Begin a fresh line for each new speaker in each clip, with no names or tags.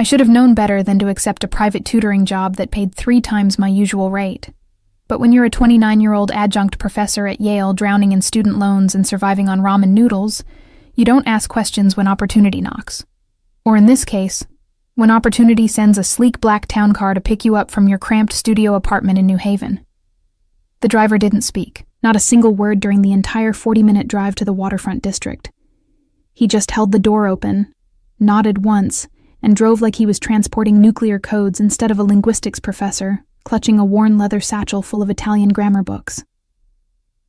should have known better than to accept a private tutoring job that paid 3 times my usual rate. But when you're a 29-year-old adjunct professor at Yale drowning in student loans and surviving on ramen noodles, you don't ask questions when opportunity knocks. Or in this case, when opportunity sends a sleek black town car to pick you up from your cramped studio apartment in New Haven. The driver didn't speak, not a single word during the entire 40-minute drive to the waterfront district. He just held the door open, nodded once, and drove like he was transporting nuclear codes instead of a linguistics professor, clutching a worn leather satchel full of Italian grammar books.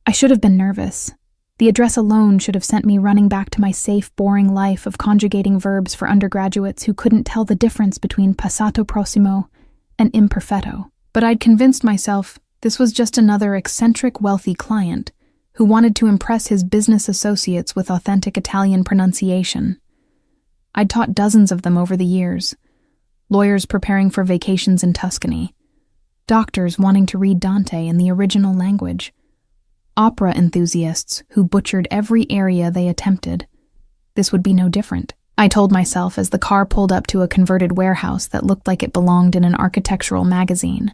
I should have been nervous. The address alone should have sent me running back to my safe, boring life of conjugating verbs for undergraduates who couldn't tell the difference between passato prossimo and imperfetto. But I'd convinced myself this was just another eccentric, wealthy client who wanted to impress his business associates with authentic Italian pronunciation. I'd taught dozens of them over the years, lawyers preparing for vacations in Tuscany, doctors wanting to read Dante in the original language, opera enthusiasts who butchered every area they attempted. This would be no different, I told myself as the car pulled up to a converted warehouse that looked like it belonged in an architectural magazine.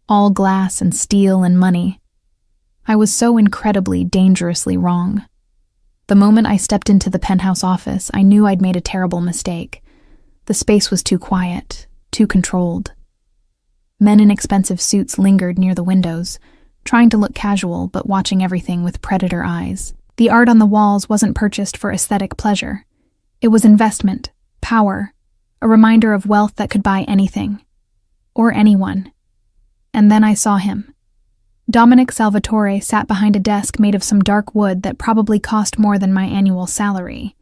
All glass and steel and money. I was so incredibly, dangerously wrong. The moment I stepped into the penthouse office, I knew I'd made a terrible mistake. The space was too quiet, too controlled. Men in expensive suits lingered near the windows, trying to look casual but watching everything with predator eyes. The art on the walls wasn't purchased for aesthetic pleasure. It was investment, power, a reminder of wealth that could buy anything. Or anyone. And then I saw him. Dominic Salvatore sat behind a desk made of some dark wood that probably cost more than my annual salary,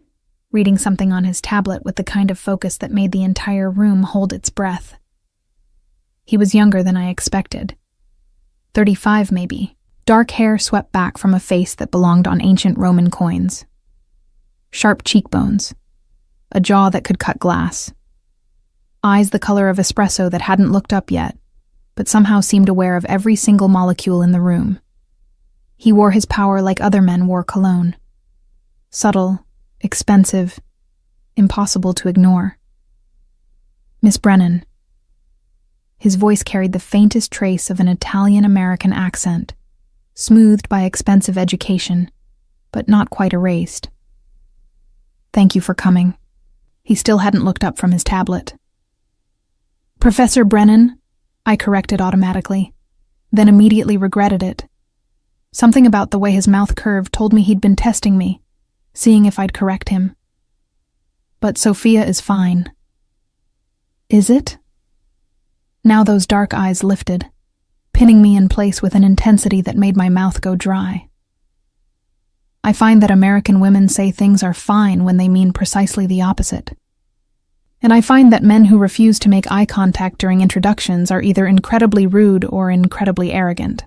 reading something on his tablet with the kind of focus that made the entire room hold its breath. He was younger than I expected. 35 maybe. Dark hair swept back from a face that belonged on ancient Roman coins. Sharp cheekbones. A jaw that could cut glass. Eyes the color of espresso that hadn't looked up yet, but somehow seemed aware of every single molecule in the room. He wore his power like other men wore cologne. Subtle, expensive, impossible to ignore. Miss Brennan. His voice carried the faintest trace of an Italian-American accent, smoothed by expensive education, but not quite erased. Thank you for coming. He still hadn't looked up from his tablet. Professor Brennan, I corrected automatically, then immediately regretted it. Something about the way his mouth curved told me he'd been testing me, seeing if I'd correct him. But Sophia is fine. Is it? Now those dark eyes lifted, pinning me in place with an intensity that made my mouth go dry. I find that American women say things are fine when they mean precisely the opposite. And I find that men who refuse to make eye contact during introductions are either incredibly rude or incredibly arrogant.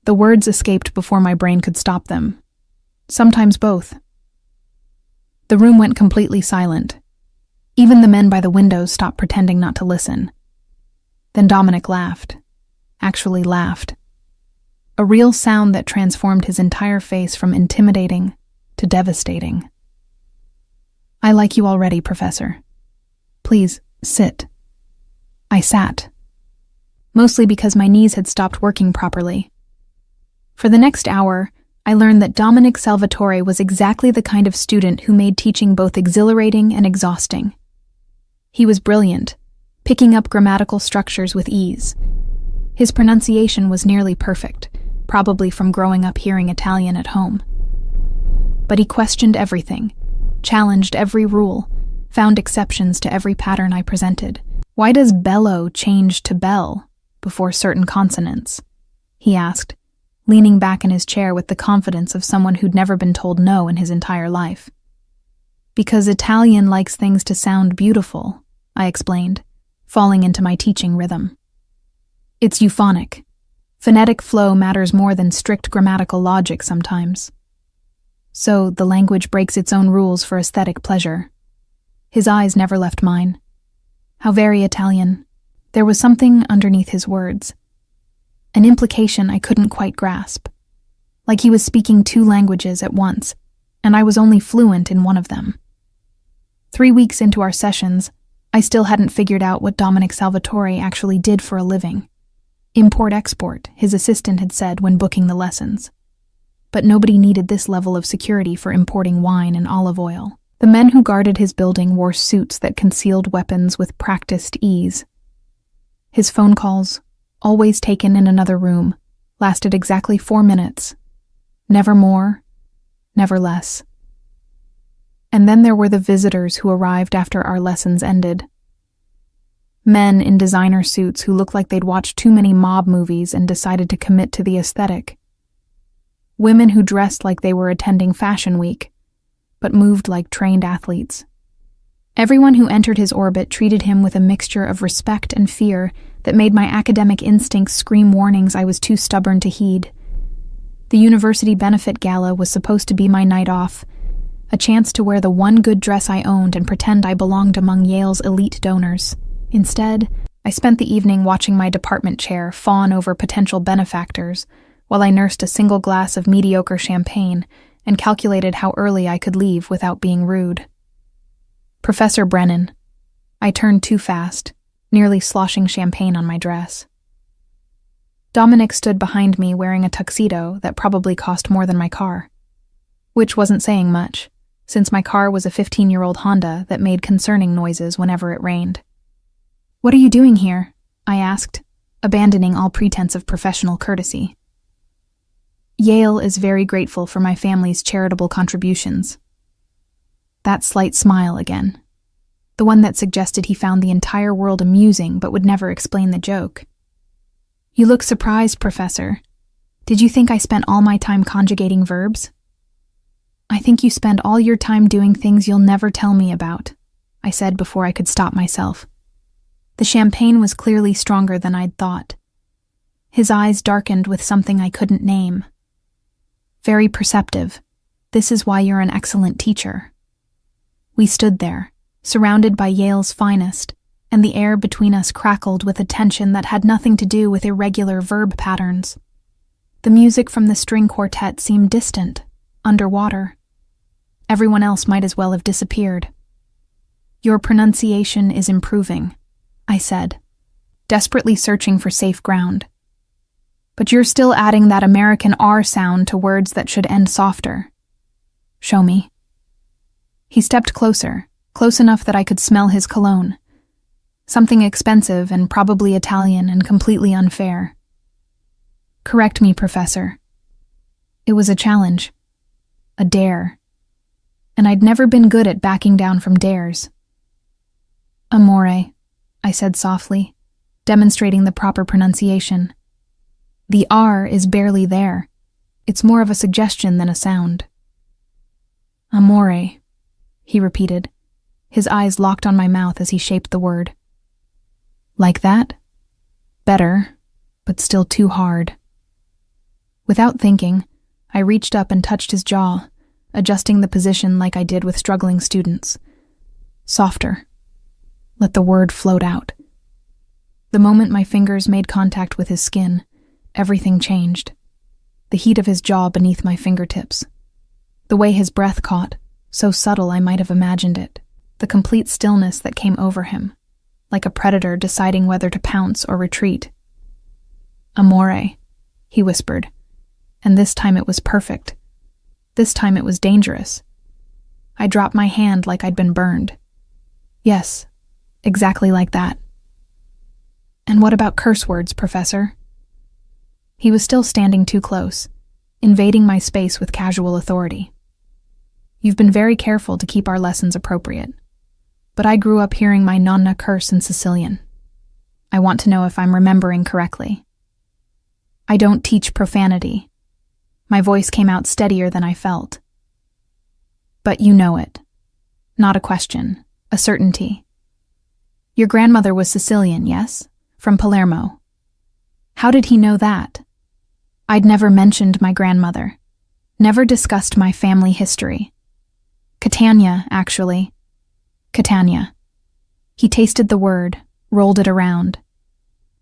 The words escaped before my brain could stop them. Sometimes both. The room went completely silent. Even the men by the windows stopped pretending not to listen. Then Dominic laughed. Actually laughed. A real sound that transformed his entire face from intimidating to devastating. I like you already, Professor. Please, sit. I sat. Mostly because my knees had stopped working properly. For the next hour, I learned that Dominic Salvatore was exactly the kind of student who made teaching both exhilarating and exhausting. He was brilliant, picking up grammatical structures with ease. His pronunciation was nearly perfect, probably from growing up hearing Italian at home. But he questioned everything, challenged every rule, found exceptions to every pattern I presented. Why does bellow change to bell before certain consonants? He asked, leaning back in his chair with the confidence of someone who'd never been told no in his entire life. Because Italian likes things to sound beautiful, I explained, falling into my teaching rhythm. It's euphonic. Phonetic flow matters more than strict grammatical logic sometimes. So the language breaks its own rules for aesthetic pleasure. His eyes never left mine. How very Italian. There was something underneath his words. An implication I couldn't quite grasp. Like he was speaking 2 languages at once, and I was only fluent in one of them. 3 weeks into our sessions, I still hadn't figured out what Dominic Salvatore actually did for a living. Import-export, his assistant had said when booking the lessons. But nobody needed this level of security for importing wine and olive oil. The men who guarded his building wore suits that concealed weapons with practiced ease. His phone calls, always taken in another room, lasted exactly 4 minutes. Never more, never less. And then there were the visitors who arrived after our lessons ended. Men in designer suits who looked like they'd watched too many mob movies and decided to commit to the aesthetic. Women who dressed like they were attending Fashion Week, but moved like trained athletes. Everyone who entered his orbit treated him with a mixture of respect and fear that made my academic instincts scream warnings I was too stubborn to heed. The university benefit gala was supposed to be my night off, a chance to wear the one good dress I owned and pretend I belonged among Yale's elite donors. Instead, I spent the evening watching my department chair fawn over potential benefactors while I nursed a single glass of mediocre champagne and calculated how early I could leave without being rude. Professor Brennan. I turned too fast, nearly sloshing champagne on my dress. Dominic stood behind me wearing a tuxedo that probably cost more than my car. Which wasn't saying much, since my car was a 15-year-old Honda that made concerning noises whenever it rained. "What are you doing here?" I asked, abandoning all pretense of professional courtesy. "Yale is very grateful for my family's charitable contributions." That slight smile again. The one that suggested he found the entire world amusing but would never explain the joke. "You look surprised, Professor. Did you think I spent all my time conjugating verbs?" "I think you spend all your time doing things you'll never tell me about," I said before I could stop myself. The champagne was clearly stronger than I'd thought. His eyes darkened with something I couldn't name. "Very perceptive. This is why you're an excellent teacher." We stood there, surrounded by Yale's finest, and the air between us crackled with a tension that had nothing to do with irregular verb patterns. The music from the string quartet seemed distant, underwater. Everyone else might as well have disappeared. "Your pronunciation is improving," I said, desperately searching for safe ground. "But you're still adding that American R sound to words that should end softer." "Show me." He stepped closer, close enough that I could smell his cologne. Something expensive and probably Italian and completely unfair. "Correct me, Professor." It was a challenge. A dare. And I'd never been good at backing down from dares. "Amore," I said softly, demonstrating the proper pronunciation. The R is barely there. It's more of a suggestion than a sound. "Amore," he repeated, his eyes locked on my mouth as he shaped the word. "Like that? Better, but still too hard." Without thinking, I reached up and touched his jaw, adjusting the position like I did with struggling students. Softer. Let the word float out. The moment my fingers made contact with his skin, everything changed. The heat of his jaw beneath my fingertips. The way his breath caught, so subtle I might have imagined it. The complete stillness that came over him, like a predator deciding whether to pounce or retreat. "Amore," he whispered, and this time it was perfect. This time it was dangerous. I dropped my hand like I'd been burned. Yes, exactly like that. "And what about curse words, Professor?" He was still standing too close, invading my space with casual authority. "You've been very careful to keep our lessons appropriate. But I grew up hearing my nonna curse in Sicilian. I want to know if I'm remembering correctly." "I don't teach profanity." My voice came out steadier than I felt. "But you know it. Not a question, a certainty. Your grandmother was Sicilian, yes? From Palermo." How did he know that? I'd never mentioned my grandmother, never discussed my family history. Catania, actually. Catania. He tasted the word, rolled it around.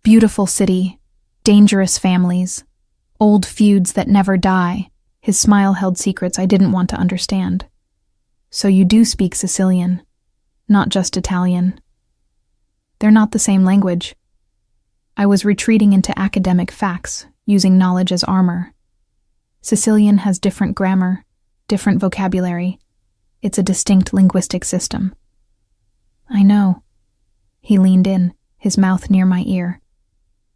Beautiful city, dangerous families, old feuds that never die. His smile held secrets I didn't want to understand. "So you do speak Sicilian, not just Italian." They're not the same language. I was retreating into academic facts, using knowledge as armor. Sicilian has different grammar, different vocabulary. It's a distinct linguistic system. I know. He leaned in, his mouth near my ear,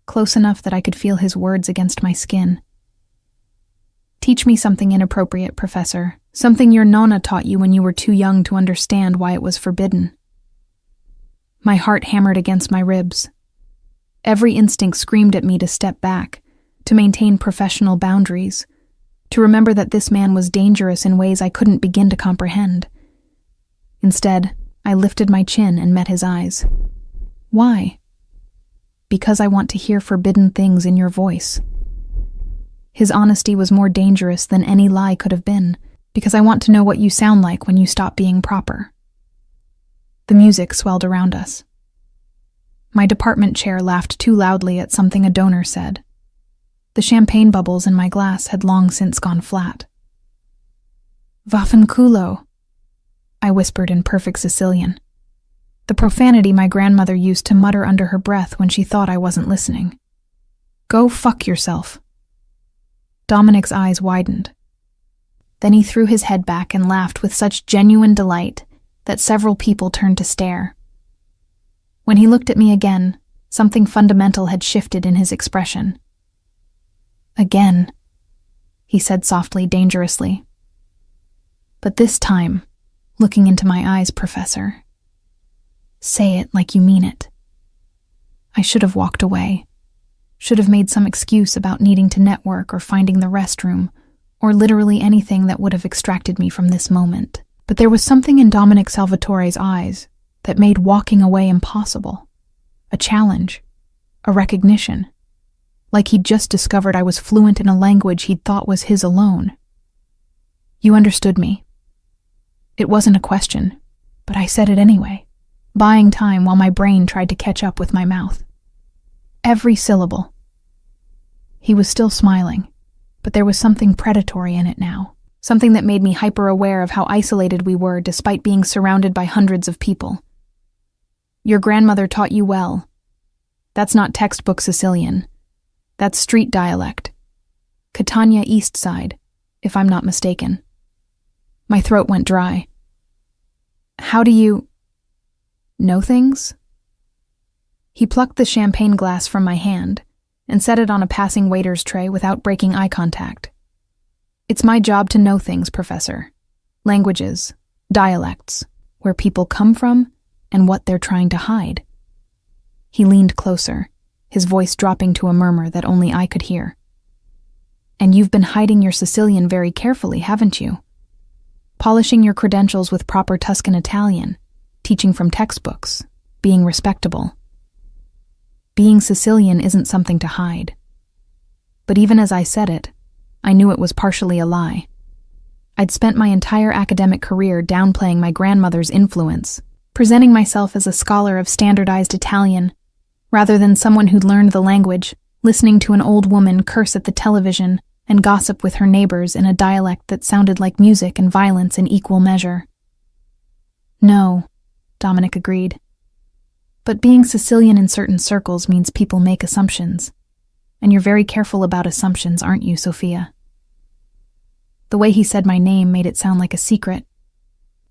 close enough that I could feel his words against my skin. Teach me something inappropriate, Professor. Something your nonna taught you when you were too young to understand why it was forbidden. My heart hammered against my ribs. Every instinct screamed at me to step back, to maintain professional boundaries, to remember that this man was dangerous in ways I couldn't begin to comprehend. Instead, I lifted my chin and met his eyes. Why? Because I want to hear forbidden things in your voice. His honesty was more dangerous than any lie could have been, because I want to know what you sound like when you stop being proper. The music swelled around us. My department chair laughed too loudly at something a donor said. The champagne bubbles in my glass had long since gone flat. Vaffanculo, I whispered in perfect Sicilian, the profanity my grandmother used to mutter under her breath when she thought I wasn't listening. Go fuck yourself. Dominic's eyes widened. Then he threw his head back and laughed with such genuine delight that several people turned to stare. When he looked at me again, something fundamental had shifted in his expression. Again, he said softly, dangerously. But this time, looking into my eyes, Professor, say it like you mean it. I should have walked away, should have made some excuse about needing to network or finding the restroom, or literally anything that would have extracted me from this moment. But there was something in Dominic Salvatore's eyes that made walking away impossible. A challenge, a recognition. Like he'd just discovered I was fluent in a language he'd thought was his alone. You understood me. It wasn't a question, but I said it anyway, buying time while my brain tried to catch up with my mouth. Every syllable. He was still smiling, but there was something predatory in it now, something that made me hyper-aware of how isolated we were despite being surrounded by hundreds of people. Your grandmother taught you well. That's not textbook Sicilian. That's street dialect. Catania East Side, if I'm not mistaken. My throat went dry. How do you know things? He plucked the champagne glass from my hand and set it on a passing waiter's tray without breaking eye contact. It's my job to know things, Professor. Languages, dialects, where people come from, and what they're trying to hide. He leaned closer, his voice dropping to a murmur that only I could hear. And you've been hiding your Sicilian very carefully, haven't you? Polishing your credentials with proper Tuscan Italian, teaching from textbooks, being respectable. Being Sicilian isn't something to hide. But even as I said it, I knew it was partially a lie. I'd spent my entire academic career downplaying my grandmother's influence, presenting myself as a scholar of standardized Italian, rather than someone who'd learned the language, listening to an old woman curse at the television and gossip with her neighbors in a dialect that sounded like music and violence in equal measure. No, Dominic agreed. But being Sicilian in certain circles means people make assumptions. And you're very careful about assumptions, aren't you, Sophia? The way he said my name made it sound like a secret.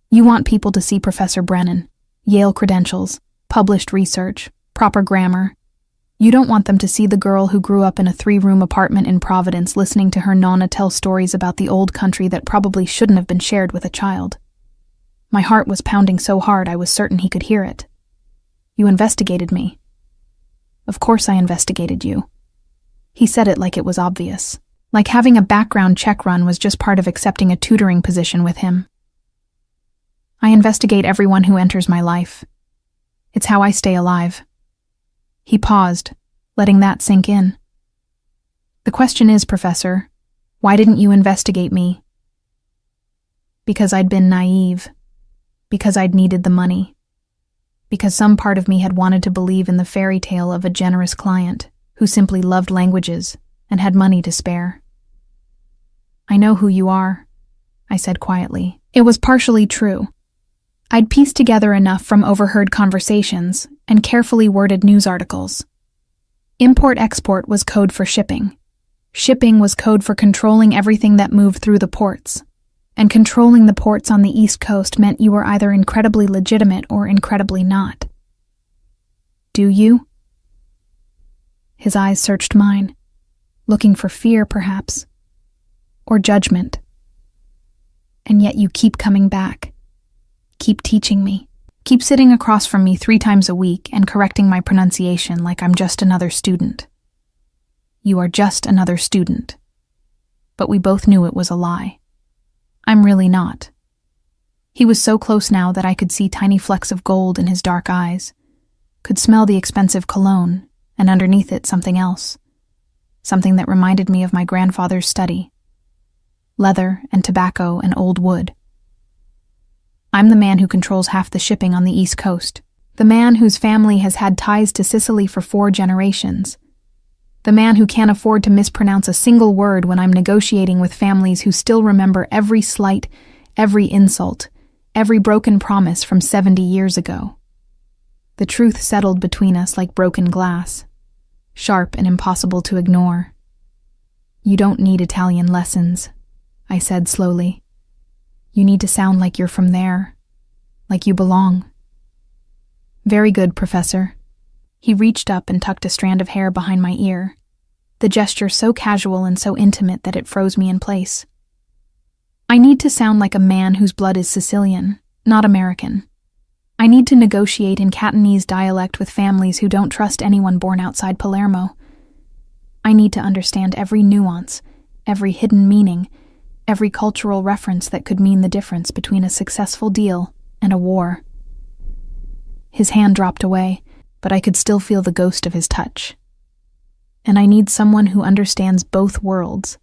You want people to see Professor Brennan, Yale credentials, published research, proper grammar. You don't want them to see the girl who grew up in a 3-room apartment in Providence listening to her nonna tell stories about the old country that probably shouldn't have been shared with a child. My heart was pounding so hard I was certain he could hear it. You investigated me. Of course I investigated you. He said it like it was obvious, like having a background check run was just part of accepting a tutoring position with him. I investigate everyone who enters my life. It's how I stay alive. He paused, letting that sink in. The question is, Professor, why didn't you investigate me? Because I'd been naive. Because I'd needed the money. Because some part of me had wanted to believe in the fairy tale of a generous client who simply loved languages and had money to spare. I know who you are, I said quietly. It was partially true. I'd pieced together enough from overheard conversations and carefully worded news articles. Import-export was code for shipping. Shipping was code for controlling everything that moved through the ports. And controlling the ports on the East Coast meant you were either incredibly legitimate or incredibly not. Do you? His eyes searched mine, looking for fear, perhaps, or judgment. And yet you keep coming back. Keep teaching me. Keep sitting across from me 3 times a week and correcting my pronunciation like I'm just another student. You are just another student. But we both knew it was a lie. I'm really not. He was so close now that I could see tiny flecks of gold in his dark eyes, could smell the expensive cologne, and underneath it something else. Something that reminded me of my grandfather's study. Leather and tobacco and old wood. I'm the man who controls half the shipping on the East Coast. The man whose family has had ties to Sicily for 4 generations. The man who can't afford to mispronounce a single word when I'm negotiating with families who still remember every slight, every insult, every broken promise from 70 years ago. The truth settled between us like broken glass, sharp and impossible to ignore. You don't need Italian lessons, I said slowly. You need to sound like you're from there, like you belong. Very good, Professor. He reached up and tucked a strand of hair behind my ear, the gesture so casual and so intimate that it froze me in place. I need to sound like a man whose blood is Sicilian, not American. I need to negotiate in Catanese dialect with families who don't trust anyone born outside Palermo. I need to understand every nuance, every hidden meaning, every cultural reference that could mean the difference between a successful deal and a war. His hand dropped away, but I could still feel the ghost of his touch. And I need someone who understands both worlds.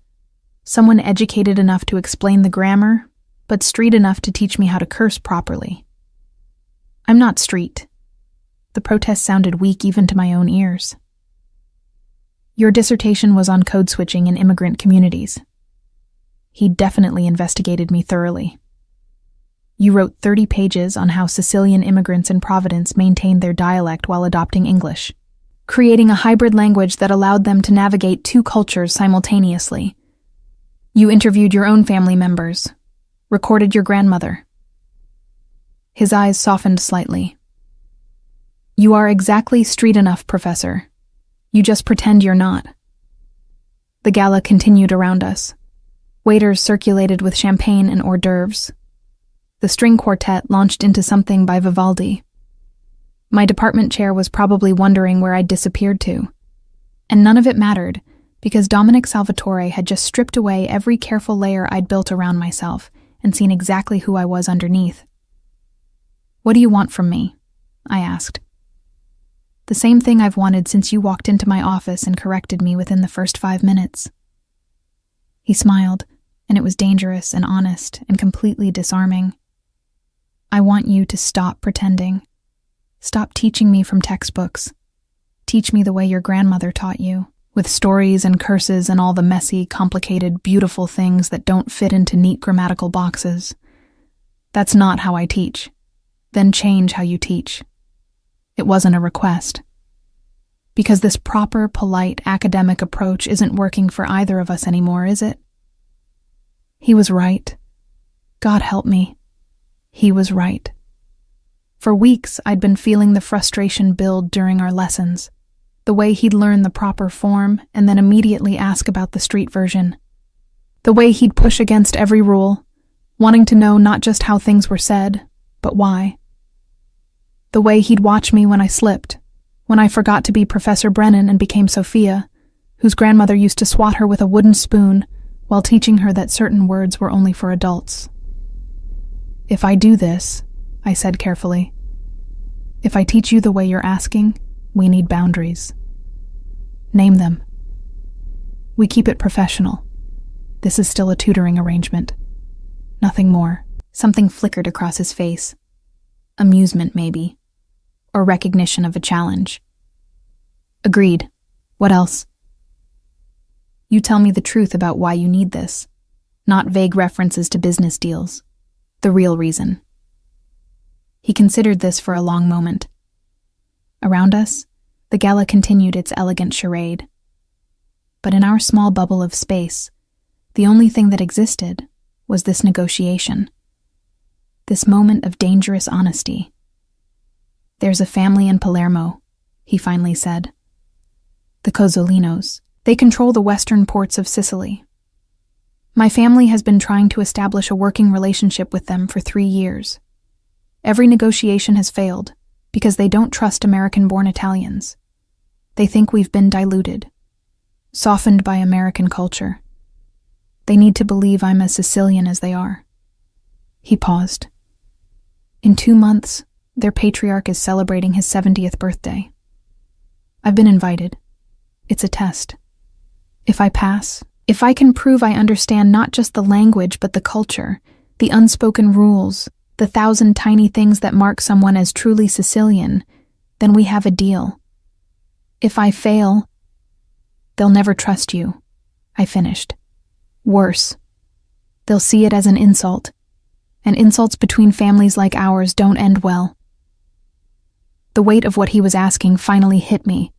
Someone educated enough to explain the grammar, but street enough to teach me how to curse properly. I'm not street. The protest sounded weak even to my own ears. Your dissertation was on code switching in immigrant communities. He definitely investigated me thoroughly. You wrote 30 pages on how Sicilian immigrants in Providence maintained their dialect while adopting English, creating a hybrid language that allowed them to navigate 2 cultures simultaneously. You interviewed your own family members, recorded your grandmother. His eyes softened slightly. You are exactly street enough, Professor. You just pretend you're not. The gala continued around us. Waiters circulated with champagne and hors d'oeuvres. The string quartet launched into something by Vivaldi. My department chair was probably wondering where I'd disappeared to. And none of it mattered, because Dominic Salvatore had just stripped away every careful layer I'd built around myself and seen exactly who I was underneath. What do you want from me? I asked. The same thing I've wanted since you walked into my office and corrected me within the first 5 minutes. He smiled, and it was dangerous and honest and completely disarming. I want you to stop pretending. Stop teaching me from textbooks. Teach me the way your grandmother taught you, with stories and curses and all the messy, complicated, beautiful things that don't fit into neat grammatical boxes. That's not how I teach. Then change how you teach. It wasn't a request. Because this proper, polite, academic approach isn't working for either of us anymore, is it? He was right. God help me. He was right. For weeks, I'd been feeling the frustration build during our lessons, the way he'd learn the proper form and then immediately ask about the street version, the way he'd push against every rule, wanting to know not just how things were said, but why. The way he'd watch me when I slipped, when I forgot to be Professor Brennan and became Sophia, whose grandmother used to swat her with a wooden spoon while teaching her that certain words were only for adults. If I do this, I said carefully, if I teach you the way you're asking, we need boundaries. Name them. We keep it professional. This is still a tutoring arrangement. Nothing more. Something flickered across his face. Amusement, maybe. Or recognition of a challenge. Agreed. What else? You tell me the truth about why you need this, not vague references to business deals. The real reason. He considered this for a long moment. Around us, the gala continued its elegant charade. But in our small bubble of space, the only thing that existed was this negotiation. This moment of dangerous honesty. "There's a family in Palermo," he finally said. "The Cozzolinos. They control the western ports of Sicily. My family has been trying to establish a working relationship with them for 3 years. Every negotiation has failed because they don't trust American-born Italians. They think we've been diluted, softened by American culture. They need to believe I'm as Sicilian as they are." He paused. "In 2 months, their patriarch is celebrating his 70th birthday. I've been invited. It's a test. If I pass, if I can prove I understand not just the language but the culture, the unspoken rules, the 1,000 tiny things that mark someone as truly Sicilian, then we have a deal. If I fail, they'll never trust you," I finished. "Worse, they'll see it as an insult, and insults between families like ours don't end well." The weight of what he was asking finally hit me.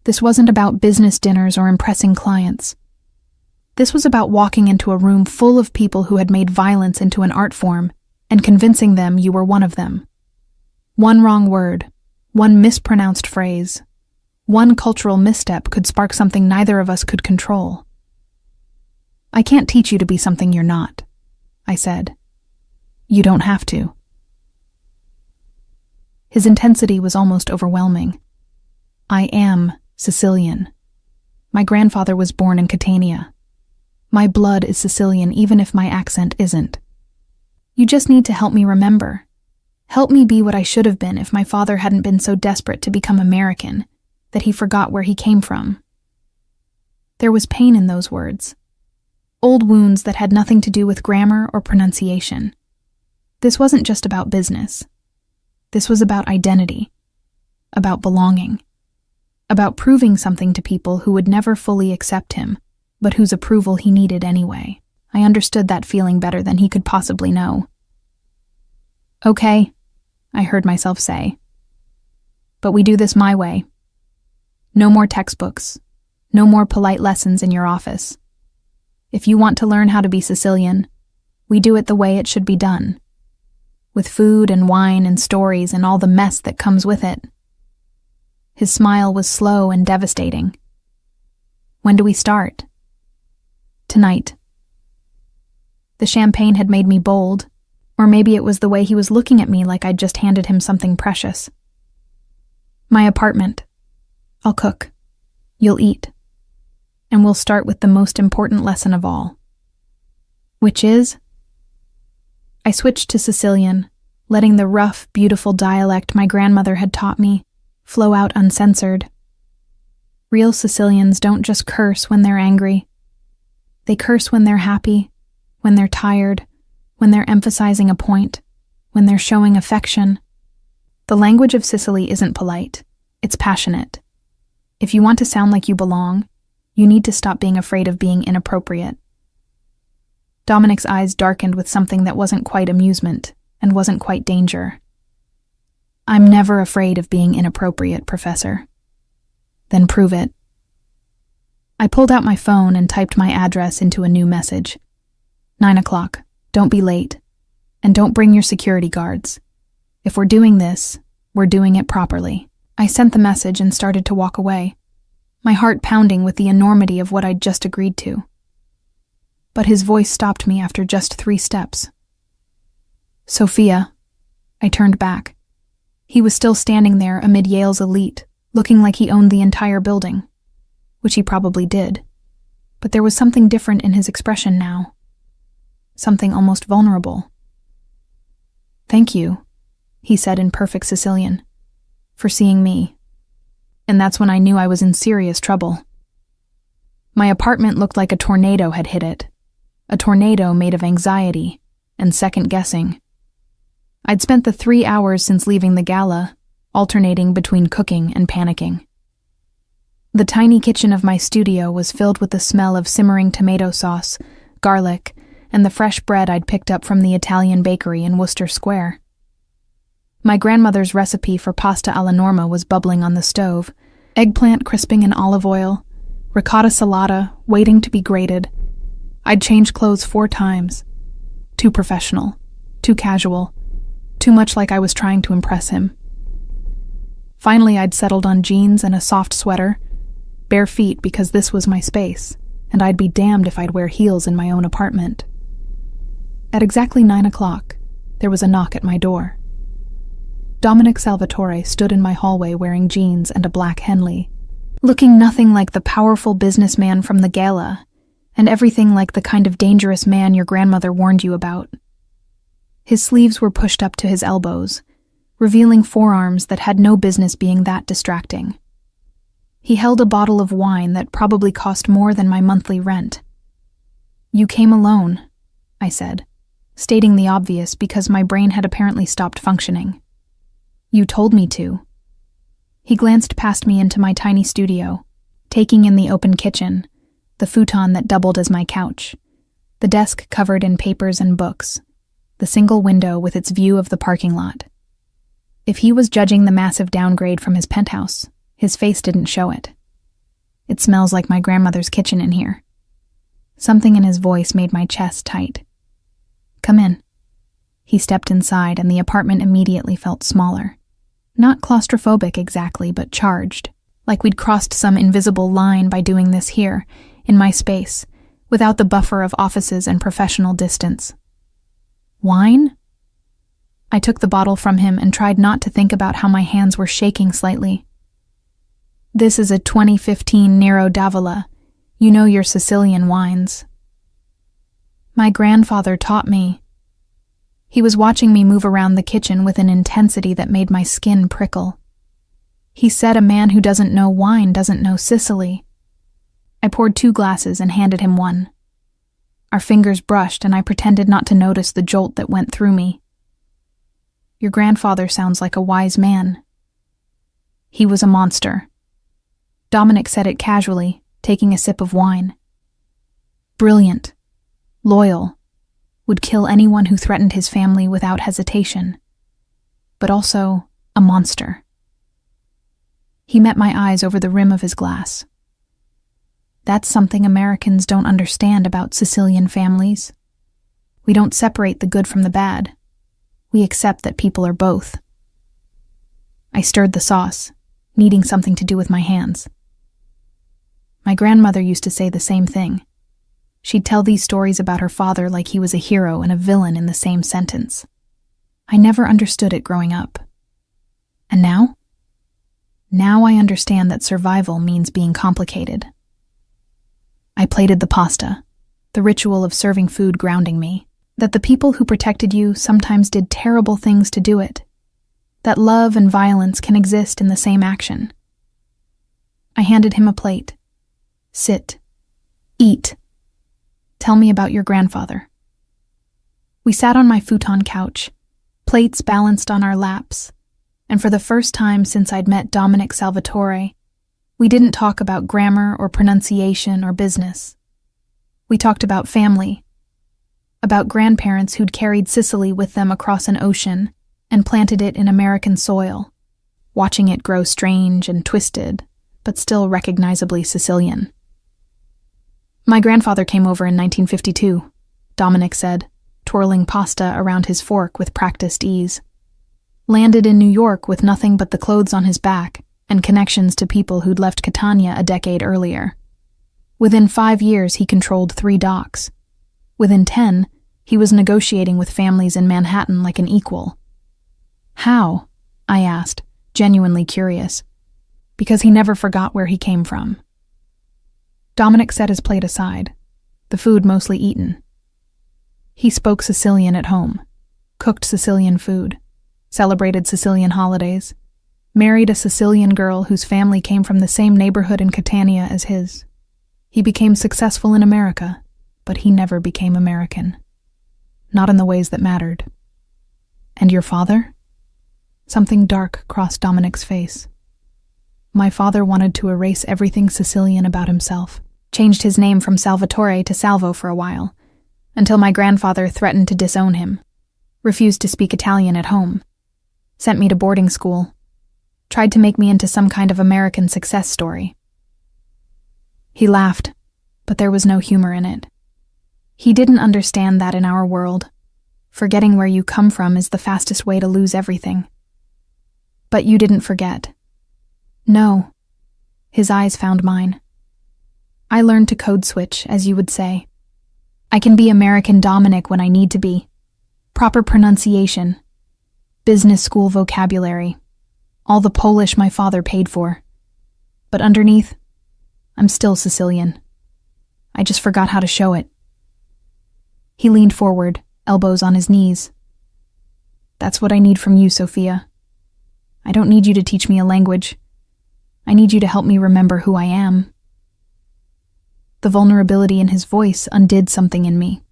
This wasn't about business dinners or impressing clients. This was about walking into a room full of people who had made violence into an art form and convincing them you were one of them. One wrong word, one mispronounced phrase, one cultural misstep could spark something neither of us could control. "I can't teach you to be something you're not," I said. "You don't have to." His intensity was almost overwhelming. "I am Sicilian. My grandfather was born in Catania. My blood is Sicilian even if my accent isn't. You just need to help me remember. Help me be what I should have been if my father hadn't been so desperate to become American that he forgot where he came from." There was pain in those words. Old wounds that had nothing to do with grammar or pronunciation. This wasn't just about business. This was about identity, about belonging, about proving something to people who would never fully accept him, but whose approval he needed anyway. I understood that feeling better than he could possibly know. "Okay," I heard myself say. "But we do this my way. No more textbooks, no more polite lessons in your office. If you want to learn how to be Sicilian, we do it the way it should be done, with food and wine and stories and all the mess that comes with it." His smile was slow and devastating. "When do we start?" "Tonight." The champagne had made me bold, or maybe it was the way he was looking at me like I'd just handed him something precious. "My apartment. I'll cook. You'll eat. And we'll start with the most important lesson of all." "Which is?" I switched to Sicilian, letting the rough, beautiful dialect my grandmother had taught me flow out uncensored. Real Sicilians don't just curse when they're angry. They curse when they're happy, when they're tired, when they're emphasizing a point, when they're showing affection. The language of Sicily isn't polite. It's passionate. If you want to sound like you belong, you need to stop being afraid of being inappropriate. Dominic's eyes darkened with something that wasn't quite amusement and wasn't quite danger. "I'm never afraid of being inappropriate, Professor." "Then prove it." I pulled out my phone and typed my address into a new message. 9 o'clock. Don't be late. And don't bring your security guards. If we're doing this, we're doing it properly. I sent the message and started to walk away, my heart pounding with the enormity of what I'd just agreed to. But his voice stopped me after just 3 steps. "Sophia." I turned back. He was still standing there amid Yale's elite, looking like he owned the entire building, which he probably did. But there was something different in his expression now. Something almost vulnerable. "Thank you," he said in perfect Sicilian, "for seeing me." And that's when I knew I was in serious trouble. My apartment looked like a tornado had hit it. A tornado made of anxiety and second-guessing. I'd spent the 3 hours since leaving the gala, alternating between cooking and panicking. The tiny kitchen of my studio was filled with the smell of simmering tomato sauce, garlic, and the fresh bread I'd picked up from the Italian bakery in Worcester Square. My grandmother's recipe for pasta alla norma was bubbling on the stove, eggplant crisping in olive oil, ricotta salata waiting to be grated. I'd changed clothes 4 times. Too professional, too casual, too much like I was trying to impress him. Finally, I'd settled on jeans and a soft sweater, bare feet because this was my space, and I'd be damned if I'd wear heels in my own apartment. At exactly 9 o'clock, there was a knock at my door. Dominic Salvatore stood in my hallway wearing jeans and a black Henley, looking nothing like the powerful businessman from the gala, and everything like the kind of dangerous man your grandmother warned you about. His sleeves were pushed up to his elbows, revealing forearms that had no business being that distracting. He held a bottle of wine that probably cost more than my monthly rent. "You came alone," I said, stating the obvious because my brain had apparently stopped functioning. "You told me to." He glanced past me into my tiny studio, taking in the open kitchen, the futon that doubled as my couch, the desk covered in papers and books, the single window with its view of the parking lot. If he was judging the massive downgrade from his penthouse, his face didn't show it. "It smells like my grandmother's kitchen in here." Something in his voice made my chest tight. "Come in." He stepped inside, and the apartment immediately felt smaller. Not claustrophobic exactly, but charged, like we'd crossed some invisible line by doing this here, in my space, without the buffer of offices and professional distance. "Wine?" I took the bottle from him and tried not to think about how my hands were shaking slightly. "This is a 2015 Nero d'Avola. You know your Sicilian wines." "My grandfather taught me." He was watching me move around the kitchen with an intensity that made my skin prickle. "He said a man who doesn't know wine doesn't know Sicily." I poured 2 glasses and handed him one. Our fingers brushed, and I pretended not to notice the jolt that went through me. "Your grandfather sounds like a wise man." "He was a monster." Dominic said it casually, taking a sip of wine. "Brilliant. Loyal. Would kill anyone who threatened his family without hesitation. But also a monster." He met my eyes over the rim of his glass. "That's something Americans don't understand about Sicilian families. We don't separate the good from the bad. We accept that people are both." I stirred the sauce, needing something to do with my hands. My grandmother used to say the same thing. She'd tell these stories about her father like he was a hero and a villain in the same sentence. I never understood it growing up. And now? Now I understand that survival means being complicated. I plated the pasta, the ritual of serving food grounding me, that the people who protected you sometimes did terrible things to do it, that love and violence can exist in the same action. I handed him a plate. "Sit. Eat. Tell me about your grandfather." We sat on my futon couch, plates balanced on our laps, and for the first time since I'd met Dominic Salvatore, we didn't talk about grammar or pronunciation or business. We talked about family, about grandparents who'd carried Sicily with them across an ocean and planted it in American soil, watching it grow strange and twisted, but still recognizably Sicilian. "My grandfather came over in 1952, Dominic said, twirling pasta around his fork with practiced ease. "Landed in New York with nothing but the clothes on his back and connections to people who'd left Catania a decade earlier. Within 5 years, he controlled 3 docks. Within 10, he was negotiating with families in Manhattan like an equal." "How?" I asked, genuinely curious. Because he never forgot where he came from. Dominic set his plate aside, the food mostly eaten. He spoke Sicilian at home, cooked Sicilian food, celebrated Sicilian holidays, married a Sicilian girl whose family came from the same neighborhood in Catania as his. He became successful in America, but he never became American. Not in the ways that mattered. "And your father?" Something dark crossed Dominic's face. "My father wanted to erase everything Sicilian about himself, changed his name from Salvatore to Salvo for a while, until my grandfather threatened to disown him, refused to speak Italian at home. Sent me to boarding school. Tried to make me into some kind of American success story. He laughed, but there was no humor in it. He didn't understand that in our world, forgetting where you come from is the fastest way to lose everything. But you didn't forget. No. His eyes found mine. I learned to code switch, as you would say. I can be American Dominic when I need to be. Proper pronunciation. Business school vocabulary. All the Polish my father paid for. But underneath, I'm still Sicilian. I just forgot how to show it. He leaned forward, elbows on his knees. That's what I need from you, Sophia. I don't need you to teach me a language. I need you to help me remember who I am. The vulnerability in his voice undid something in me.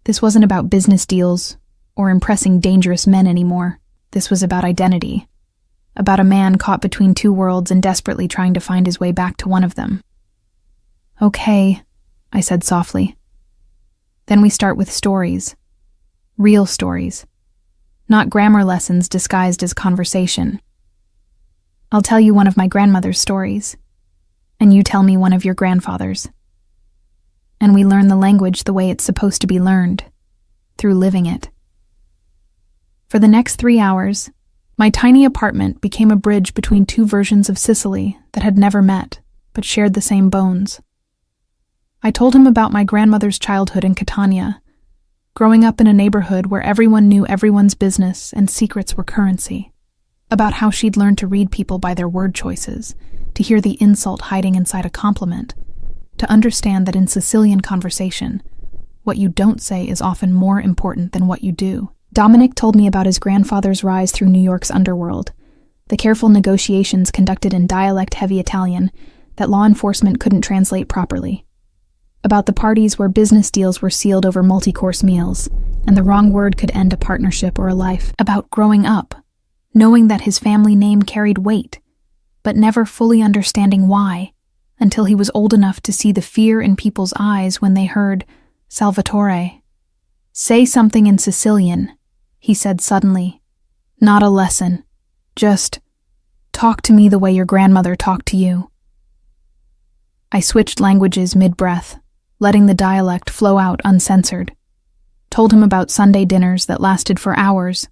This wasn't about business deals or impressing dangerous men anymore. This was about identity. About a man caught between two worlds and desperately trying to find his way back to one of them. Okay, I said softly. Then we start with stories. Real stories. Not grammar lessons disguised as conversation. I'll tell you one of my grandmother's stories, and you tell me one of your grandfather's. And we learn the language the way it's supposed to be learned, through living it. For the next 3 hours, my tiny apartment became a bridge between two versions of Sicily that had never met, but shared the same bones. I told him about my grandmother's childhood in Catania, growing up in a neighborhood where everyone knew everyone's business and secrets were currency, about how she'd learned to read people by their word choices, to hear the insult hiding inside a compliment, to understand that in Sicilian conversation, what you don't say is often more important than what you do. Dominic told me about his grandfather's rise through New York's underworld, the careful negotiations conducted in dialect-heavy Italian that law enforcement couldn't translate properly, about the parties where business deals were sealed over multi-course meals, and the wrong word could end a partnership or a life, about growing up, knowing that his family name carried weight, but never fully understanding why, until he was old enough to see the fear in people's eyes when they heard Salvatore. Say something in Sicilian, he said suddenly. Not a lesson. Just talk to me the way your grandmother talked to you. I switched languages mid-breath, letting the dialect flow out uncensored. Told him about Sunday dinners that lasted for hours,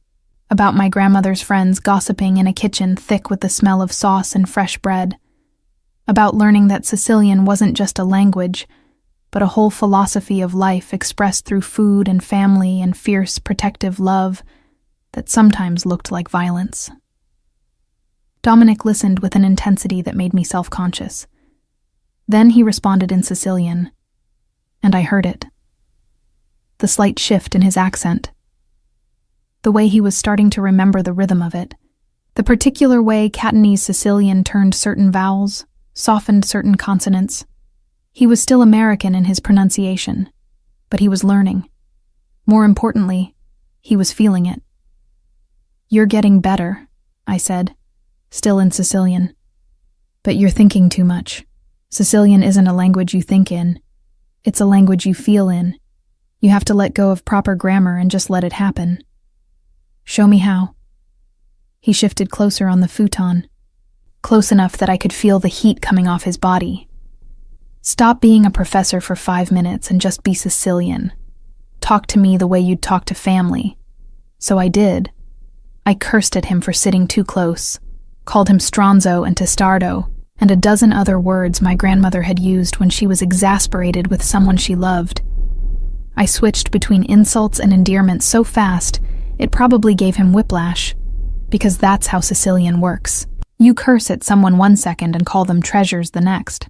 about my grandmother's friends gossiping in a kitchen thick with the smell of sauce and fresh bread, about learning that Sicilian wasn't just a language, but a whole philosophy of life expressed through food and family and fierce, protective love that sometimes looked like violence. Dominic listened with an intensity that made me self-conscious. Then he responded in Sicilian, and I heard it. The slight shift in his accent. The way he was starting to remember the rhythm of it. The particular way Catanese Sicilian turned certain vowels, softened certain consonants. He was still American in his pronunciation, but he was learning. More importantly, he was feeling it. You're getting better, I said, still in Sicilian. But you're thinking too much. Sicilian isn't a language you think in. It's a language you feel in. You have to let go of proper grammar and just let it happen. Show me how. He shifted closer on the futon, close enough that I could feel the heat coming off his body. Stop being a professor for 5 minutes and just be Sicilian. Talk to me the way you'd talk to family. So I did. I cursed at him for sitting too close, called him stronzo and testardo, and a dozen other words my grandmother had used when she was exasperated with someone she loved. I switched between insults and endearment so fast, it probably gave him whiplash, because that's how Sicilian works. You curse at someone 1 second and call them treasures the next.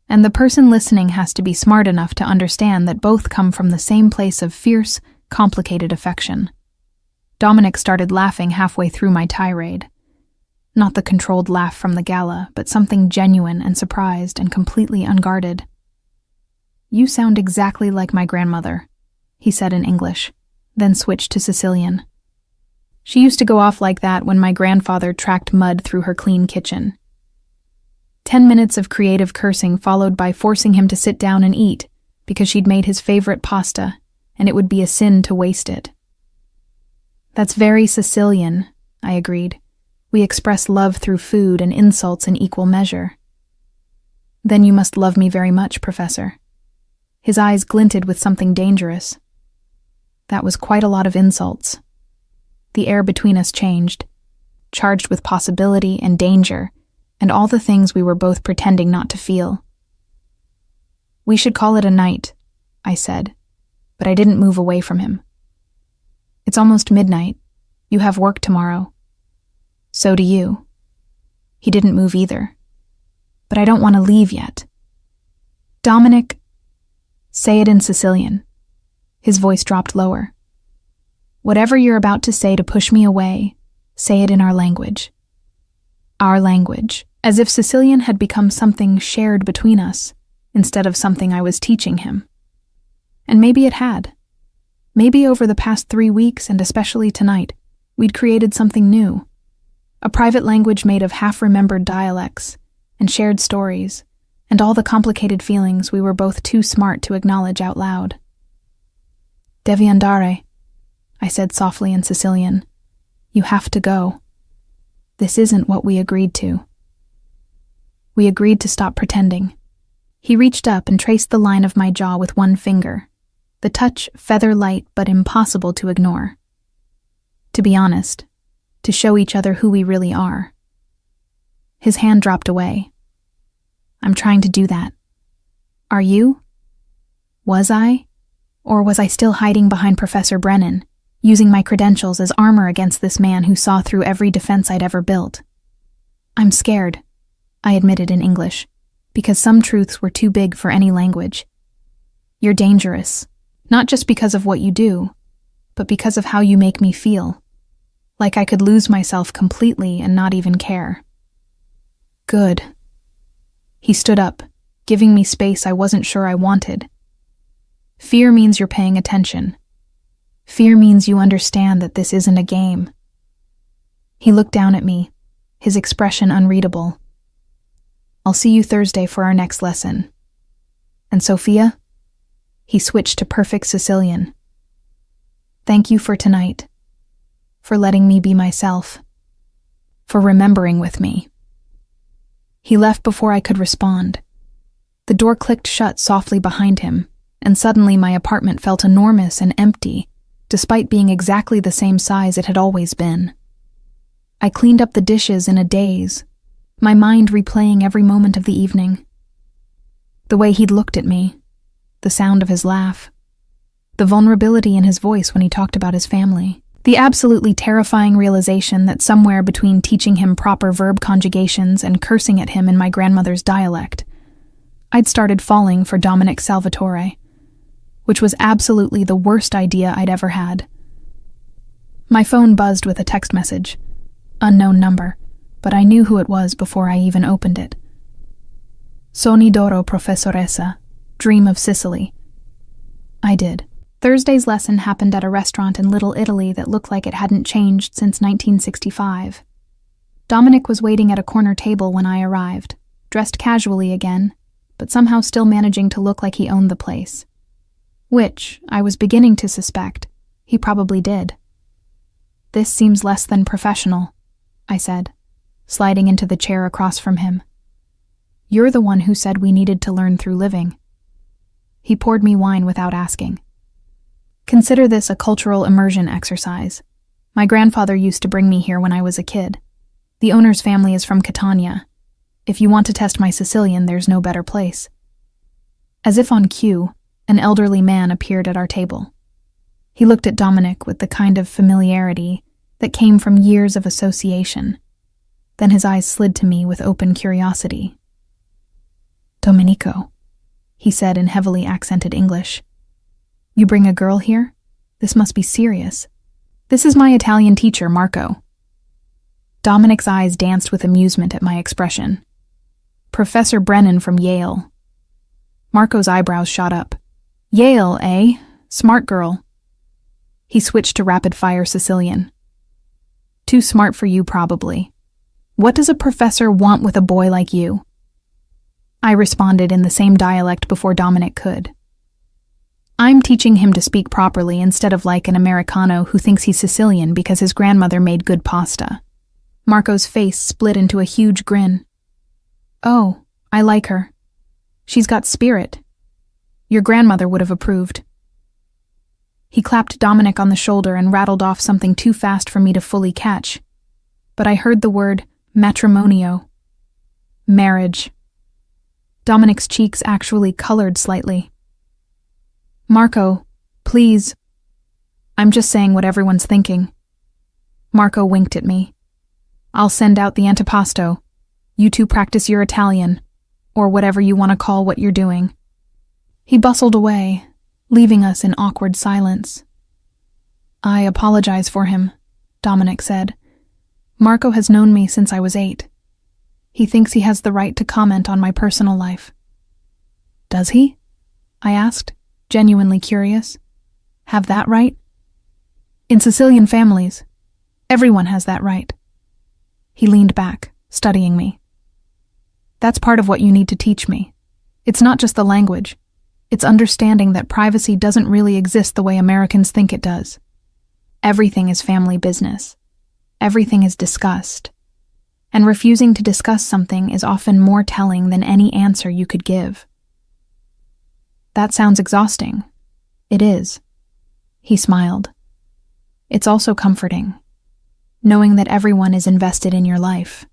And the person listening has to be smart enough to understand that both come from the same place of fierce, complicated affection. Dominic started laughing halfway through my tirade. Not the controlled laugh from the gala, but something genuine and surprised and completely unguarded. You sound exactly like my grandmother, he said in English, then switched to Sicilian. She used to go off like that when my grandfather tracked mud through her clean kitchen. 10 minutes of creative cursing followed by forcing him to sit down and eat because she'd made his favorite pasta, and it would be a sin to waste it. That's very Sicilian, I agreed. We express love through food and insults in equal measure. Then you must love me very much, Professor. His eyes glinted with something dangerous. That was quite a lot of insults. The air between us changed, charged with possibility and danger, and all the things we were both pretending not to feel. We should call it a night, I said, but I didn't move away from him. It's almost midnight. You have work tomorrow. So do you. He didn't move either. But I don't want to leave yet. Dominic, say it in Sicilian. His voice dropped lower. Whatever you're about to say to push me away, say it in our language. Our language, as if Sicilian had become something shared between us, instead of something I was teaching him. And maybe it had. Maybe over the past 3 weeks, and especially tonight, we'd created something new. A private language made of half-remembered dialects, and shared stories, and all the complicated feelings we were both too smart to acknowledge out loud. Devi andare, I said softly in Sicilian. You have to go. This isn't what we agreed to. We agreed to stop pretending. He reached up and traced the line of my jaw with one finger, the touch feather-light but impossible to ignore. To be honest, to show each other who we really are. His hand dropped away. I'm trying to do that. Are you? Was I? Or was I still hiding behind Professor Brennan, using my credentials as armor against this man who saw through every defense I'd ever built? I'm scared, I admitted in English, because some truths were too big for any language. You're dangerous, not just because of what you do, but because of how you make me feel. Like I could lose myself completely and not even care. Good. He stood up, giving me space I wasn't sure I wanted. Fear means you're paying attention. Fear means you understand that this isn't a game. He looked down at me, his expression unreadable. I'll see you Thursday for our next lesson. And Sophia? He switched to perfect Sicilian. Thank you for tonight. For letting me be myself. For remembering with me. He left before I could respond. The door clicked shut softly behind him, and suddenly my apartment felt enormous and empty, despite being exactly the same size it had always been. I cleaned up the dishes in a daze, my mind replaying every moment of the evening. The way he'd looked at me, the sound of his laugh, the vulnerability in his voice when he talked about his family. The absolutely terrifying realization that somewhere between teaching him proper verb conjugations and cursing at him in my grandmother's dialect, I'd started falling for Dominic Salvatore, which was absolutely the worst idea I'd ever had. My phone buzzed with a text message. Unknown number, but I knew who it was before I even opened it. Sogni d'oro, Professoressa. Dream of Sicily. I did. Thursday's lesson happened at a restaurant in Little Italy that looked like it hadn't changed since 1965. Dominic was waiting at a corner table when I arrived, dressed casually again, but somehow still managing to look like he owned the place. Which, I was beginning to suspect, he probably did. This seems less than professional, I said, sliding into the chair across from him. You're the one who said we needed to learn through living. He poured me wine without asking. Consider this a cultural immersion exercise. My grandfather used to bring me here when I was a kid. The owner's family is from Catania. If you want to test my Sicilian, there's no better place. As if on cue, an elderly man appeared at our table. He looked at Dominic with the kind of familiarity that came from years of association. Then his eyes slid to me with open curiosity. Domenico, he said in heavily accented English. You bring a girl here? This must be serious. This is my Italian teacher, Marco. Dominic's eyes danced with amusement at my expression. Professor Brennan from Yale. Marco's eyebrows shot up. Yale, eh? Smart girl. He switched to rapid-fire Sicilian. Too smart for you, probably. What does a professor want with a boy like you? I responded in the same dialect before Dominic could. I'm teaching him to speak properly instead of like an Americano who thinks he's Sicilian because his grandmother made good pasta. Marco's face split into a huge grin. Oh, I like her. She's got spirit. Your grandmother would have approved. He clapped Dominic on the shoulder and rattled off something too fast for me to fully catch. But I heard the word matrimonio. Marriage. Dominic's cheeks actually colored slightly. Marco, please. I'm just saying what everyone's thinking. Marco winked at me. I'll send out the antipasto. You two practice your Italian, or whatever you want to call what you're doing. He bustled away, leaving us in awkward silence. I apologize for him, Dominic said. Marco has known me since I was 8. He thinks he has the right to comment on my personal life. Does he? I asked, genuinely curious. Have that right? In Sicilian families, everyone has that right. He leaned back, studying me. That's part of what you need to teach me. It's not just the language. It's understanding that privacy doesn't really exist the way Americans think it does. Everything is family business. Everything is discussed. And refusing to discuss something is often more telling than any answer you could give. That sounds exhausting. It is. He smiled. It's also comforting, knowing that everyone is invested in your life,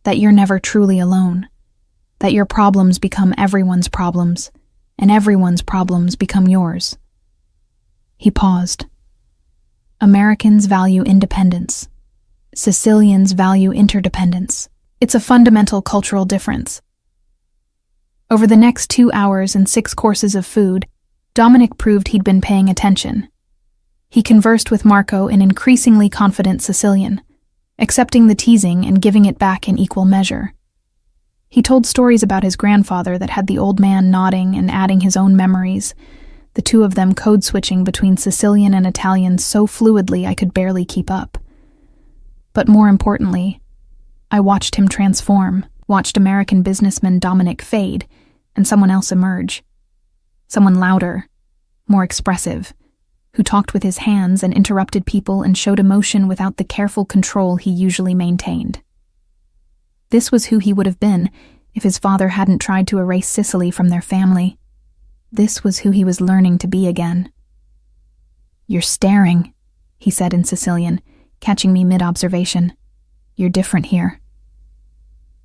that you're never truly alone, that your problems become everyone's problems, and everyone's problems become yours. He paused. Americans value independence. Sicilians value interdependence. It's a fundamental cultural difference. Over the next 2 hours and 6 courses of food, Dominic proved he'd been paying attention. He conversed with Marco in increasingly confident Sicilian, accepting the teasing and giving it back in equal measure. He told stories about his grandfather that had the old man nodding and adding his own memories, the two of them code-switching between Sicilian and Italian so fluidly I could barely keep up. But more importantly, I watched him transform, watched American businessman Dominic fade, and someone else emerge. Someone louder, more expressive, who talked with his hands and interrupted people and showed emotion without the careful control he usually maintained. This was who he would have been if his father hadn't tried to erase Sicily from their family. This was who he was learning to be again. "You're staring," he said in Sicilian, catching me mid-observation. "You're different here."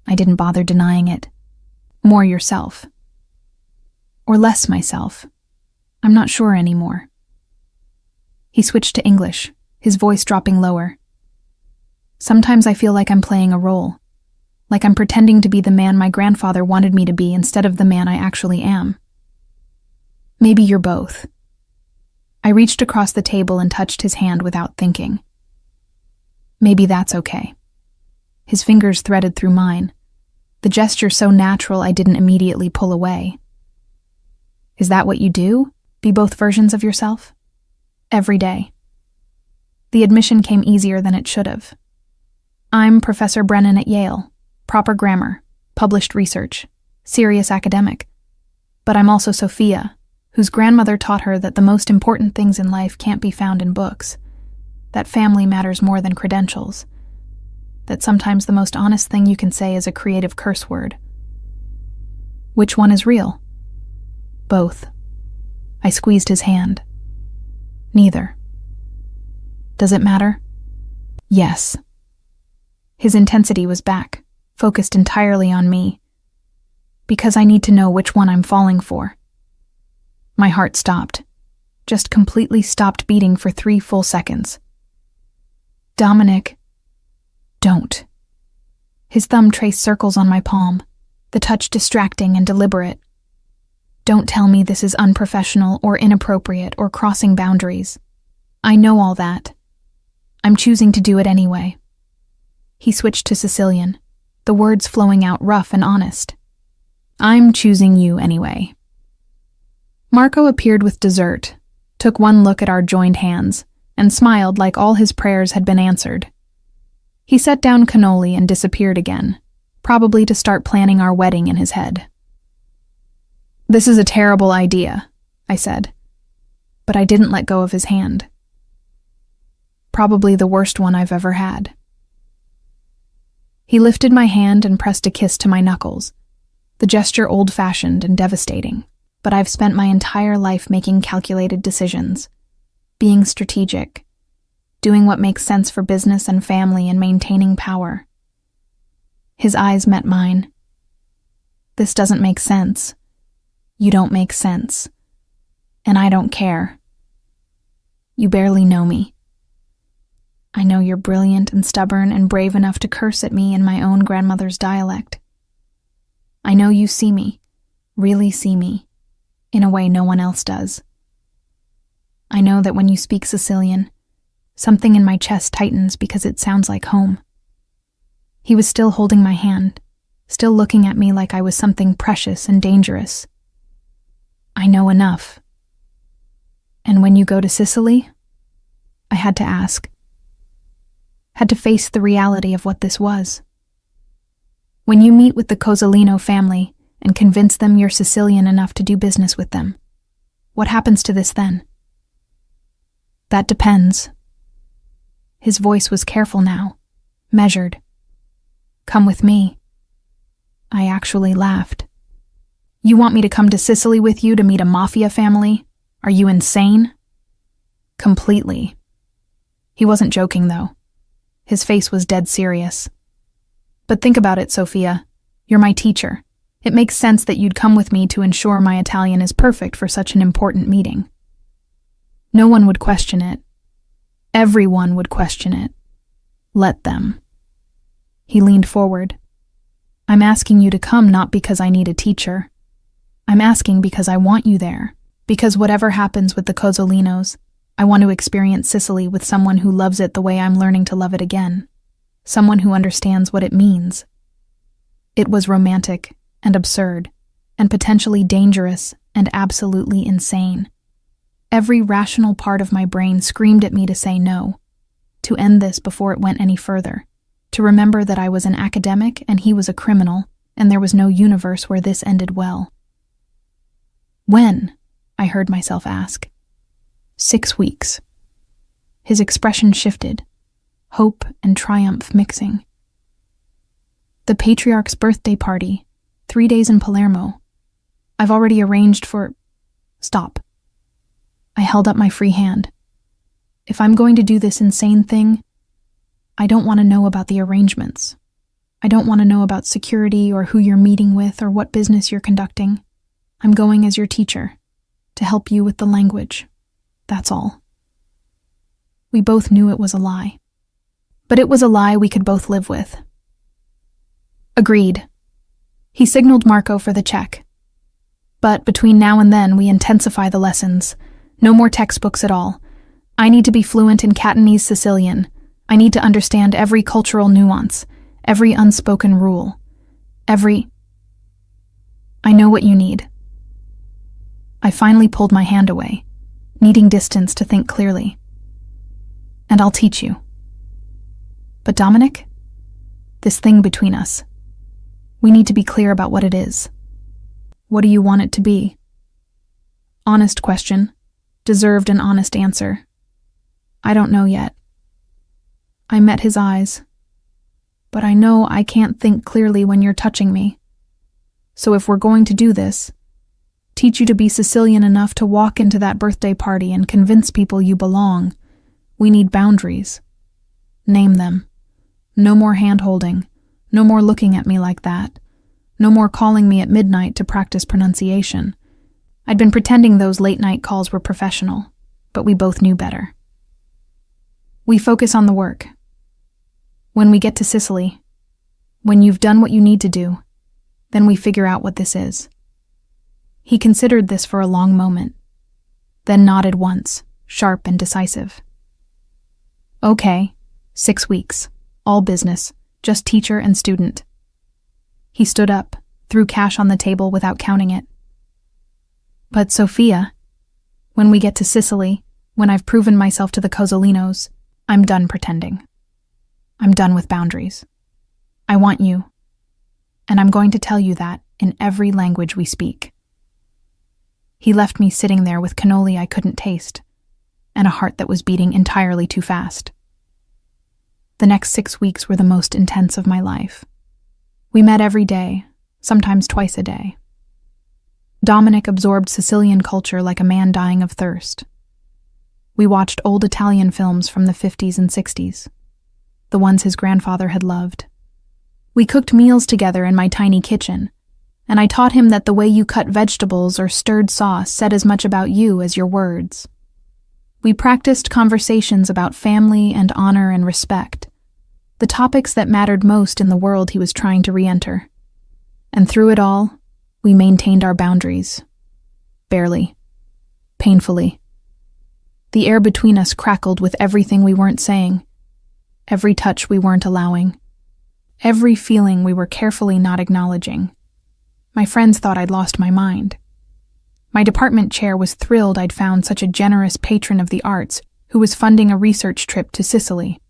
I didn't bother denying it. More yourself. Or less myself. I'm not sure anymore. He switched to English, his voice dropping lower. Sometimes I feel like I'm playing a role, like I'm pretending to be the man my grandfather wanted me to be instead of the man I actually am. Maybe you're both. I reached across the table and touched his hand without thinking. Maybe that's okay. His fingers threaded through mine, the gesture so natural I didn't immediately pull away. Is that what you do? Be both versions of yourself? Every day. The admission came easier than it should have. I'm Professor Brennan at Yale, proper grammar, published research, serious academic. But I'm also Sophia, whose grandmother taught her that the most important things in life can't be found in books, that family matters more than credentials, that sometimes the most honest thing you can say is a creative curse word. Which one is real? Both. I squeezed his hand. Neither. Does it matter? Yes. His intensity was back, focused entirely on me. Because I need to know which one I'm falling for. My heart stopped. Just completely stopped beating for 3 full seconds. Dominic. Don't. His thumb traced circles on my palm, the touch distracting and deliberate. Don't tell me this is unprofessional or inappropriate or crossing boundaries. I know all that. I'm choosing to do it anyway. He switched to Sicilian, the words flowing out rough and honest. I'm choosing you anyway. Marco appeared with dessert, took one look at our joined hands, and smiled like all his prayers had been answered. He set down cannoli and disappeared again, probably to start planning our wedding in his head. This is a terrible idea, I said. but I didn't let go of his hand. Probably the worst one I've ever had. He lifted my hand and pressed a kiss to my knuckles, the gesture old-fashioned and devastating, but I've spent my entire life making calculated decisions, being strategic, doing what makes sense for business and family and maintaining power. His eyes met mine. This doesn't make sense. You don't make sense. And I don't care. You barely know me. I know you're brilliant and stubborn and brave enough to curse at me in my own grandmother's dialect. I know you see me, really see me, in a way no one else does. I know that when you speak Sicilian, something in my chest tightens because it sounds like home. He was still holding my hand, still looking at me like I was something precious and dangerous. I know enough. And when you go to Sicily, I had to ask. Had to face the reality of what this was. When you meet with the Cozzolino family and convince them you're Sicilian enough to do business with them, what happens to this then? That depends. His voice was careful now, measured. Come with me. I actually laughed. You want me to come to Sicily with you to meet a Mafia family? Are you insane? Completely. He wasn't joking, though. His face was dead serious. But think about it, Sophia. You're my teacher. It makes sense that you'd come with me to ensure my Italian is perfect for such an important meeting. No one would question it. Everyone would question it. Let them. He leaned forward. I'm asking you to come not because I need a teacher. I'm asking because I want you there. Because whatever happens with the Cozzolinos, I want to experience Sicily with someone who loves it the way I'm learning to love it again. Someone who understands what it means. It was romantic and absurd and potentially dangerous and absolutely insane. Every rational part of my brain screamed at me to say no, to end this before it went any further, to remember that I was an academic and he was a criminal, and there was no universe where this ended well. When? I heard myself ask. 6 weeks. His expression shifted, hope and triumph mixing. The patriarch's birthday party, 3 days in Palermo. I've already arranged for... Stop. I held up my free hand. If I'm going to do this insane thing, I don't want to know about the arrangements. I don't want to know about security or who you're meeting with or what business you're conducting. I'm going as your teacher, to help you with the language. That's all. We both knew it was a lie. But it was a lie we could both live with. Agreed. He signaled Marco for the check. But between now and then, we intensify the lessons. No more textbooks at all. I need to be fluent in Catanese Sicilian. I need to understand every cultural nuance, every unspoken rule, every... I know what you need. I finally pulled my hand away, needing distance to think clearly. And I'll teach you. But Dominic, this thing between us, we need to be clear about what it is. What do you want it to be? Honest question, deserved an honest answer. I don't know yet. I met his eyes, but I know I can't think clearly when you're touching me. So if we're going to do this, teach you to be Sicilian enough to walk into that birthday party and convince people you belong, we need boundaries. Name them. No more hand-holding. No more looking at me like that. No more calling me at midnight to practice pronunciation. I'd been pretending those late-night calls were professional, but we both knew better. We focus on the work. When we get to Sicily, when you've done what you need to do, then we figure out what this is. He considered this for a long moment, then nodded once, sharp and decisive. Okay, 6 weeks, all business, just teacher and student. He stood up, threw cash on the table without counting it. But Sophia, when we get to Sicily, when I've proven myself to the Cozzolinos, I'm done pretending. I'm done with boundaries. I want you, and I'm going to tell you that in every language we speak. He left me sitting there with cannoli I couldn't taste, and a heart that was beating entirely too fast. The next 6 weeks were the most intense of my life. We met every day, sometimes twice a day. Dominic absorbed Sicilian culture like a man dying of thirst. We watched old Italian films from the 50s and 60s, the ones his grandfather had loved. We cooked meals together in my tiny kitchen, and I taught him that the way you cut vegetables or stirred sauce said as much about you as your words. We practiced conversations about family and honor and respect, the topics that mattered most in the world he was trying to re-enter. And through it all, we maintained our boundaries. Barely. Painfully. The air between us crackled with everything we weren't saying, every touch we weren't allowing, every feeling we were carefully not acknowledging. My friends thought I'd lost my mind. My department chair was thrilled I'd found such a generous patron of the arts who was funding a research trip to Sicily.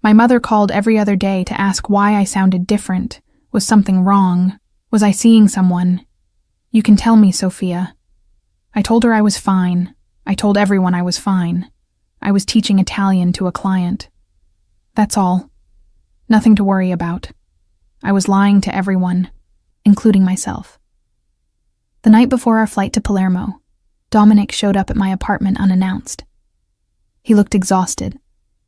My mother called every other day to ask why I sounded different. Was something wrong? Was I seeing someone? You can tell me, Sophia. I told her I was fine. I told everyone I was fine. I was teaching Italian to a client. That's all. Nothing to worry about. I was lying to everyone, including myself. The night before our flight to Palermo, Dominic showed up at my apartment unannounced. He looked exhausted,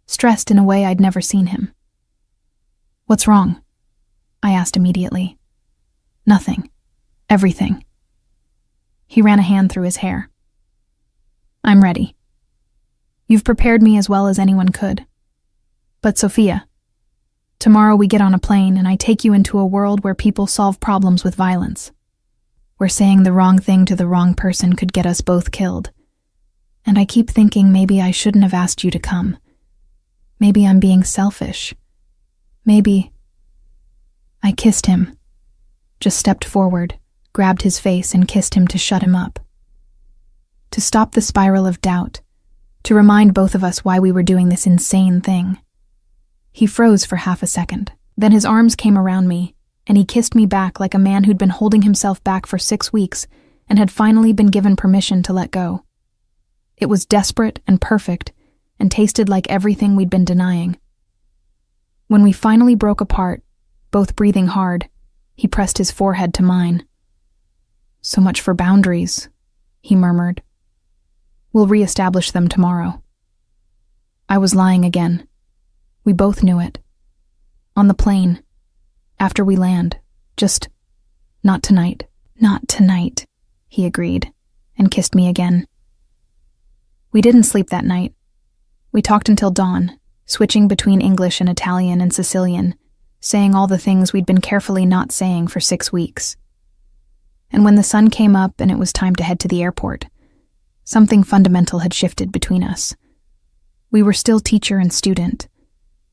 stressed in a way I'd never seen him. What's wrong? I asked immediately. Nothing. Everything. He ran a hand through his hair. I'm ready. You've prepared me as well as anyone could. But Sophia, tomorrow we get on a plane and I take you into a world where people solve problems with violence. Where saying the wrong thing to the wrong person could get us both killed. And I keep thinking maybe I shouldn't have asked you to come. Maybe I'm being selfish. Maybe... I kissed him. Just stepped forward, grabbed his face and kissed him to shut him up. To stop the spiral of doubt, to remind both of us why we were doing this insane thing. He froze for half a second. Then his arms came around me, and he kissed me back like a man who'd been holding himself back for 6 weeks and had finally been given permission to let go. It was desperate and perfect, and tasted like everything we'd been denying. When we finally broke apart, both breathing hard, he pressed his forehead to mine. So much for boundaries, he murmured. We'll re-establish them tomorrow. I was lying again. We both knew it. On the plane. After we land. Just, not tonight. Not tonight, he agreed, and kissed me again. We didn't sleep that night. We talked until dawn, switching between English and Italian and Sicilian, saying all the things we'd been carefully not saying for 6 weeks. And when the sun came up and it was time to head to the airport, something fundamental had shifted between us. We were still teacher and student.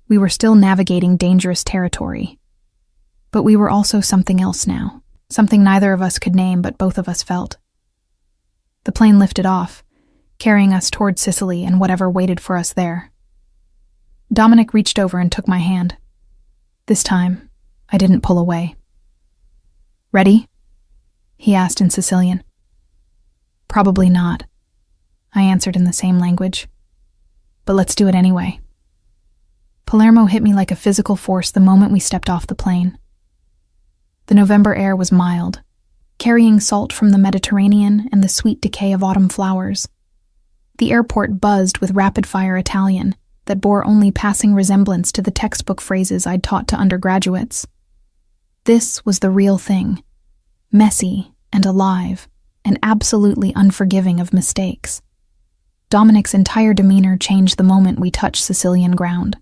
We were still navigating dangerous territory. But we were also something else now, something neither of us could name but both of us felt. The plane lifted off, carrying us toward Sicily and whatever waited for us there. Dominic reached over and took my hand. This time, I didn't pull away. Ready? He asked in Sicilian. Probably not, I answered in the same language. But let's do it anyway. Palermo hit me like a physical force the moment we stepped off the plane. The November air was mild, carrying salt from the Mediterranean and the sweet decay of autumn flowers. The airport buzzed with rapid-fire Italian that bore only passing resemblance to the textbook phrases I'd taught to undergraduates. This was the real thing, messy and alive, and absolutely unforgiving of mistakes. Dominic's entire demeanor changed the moment we touched Sicilian ground.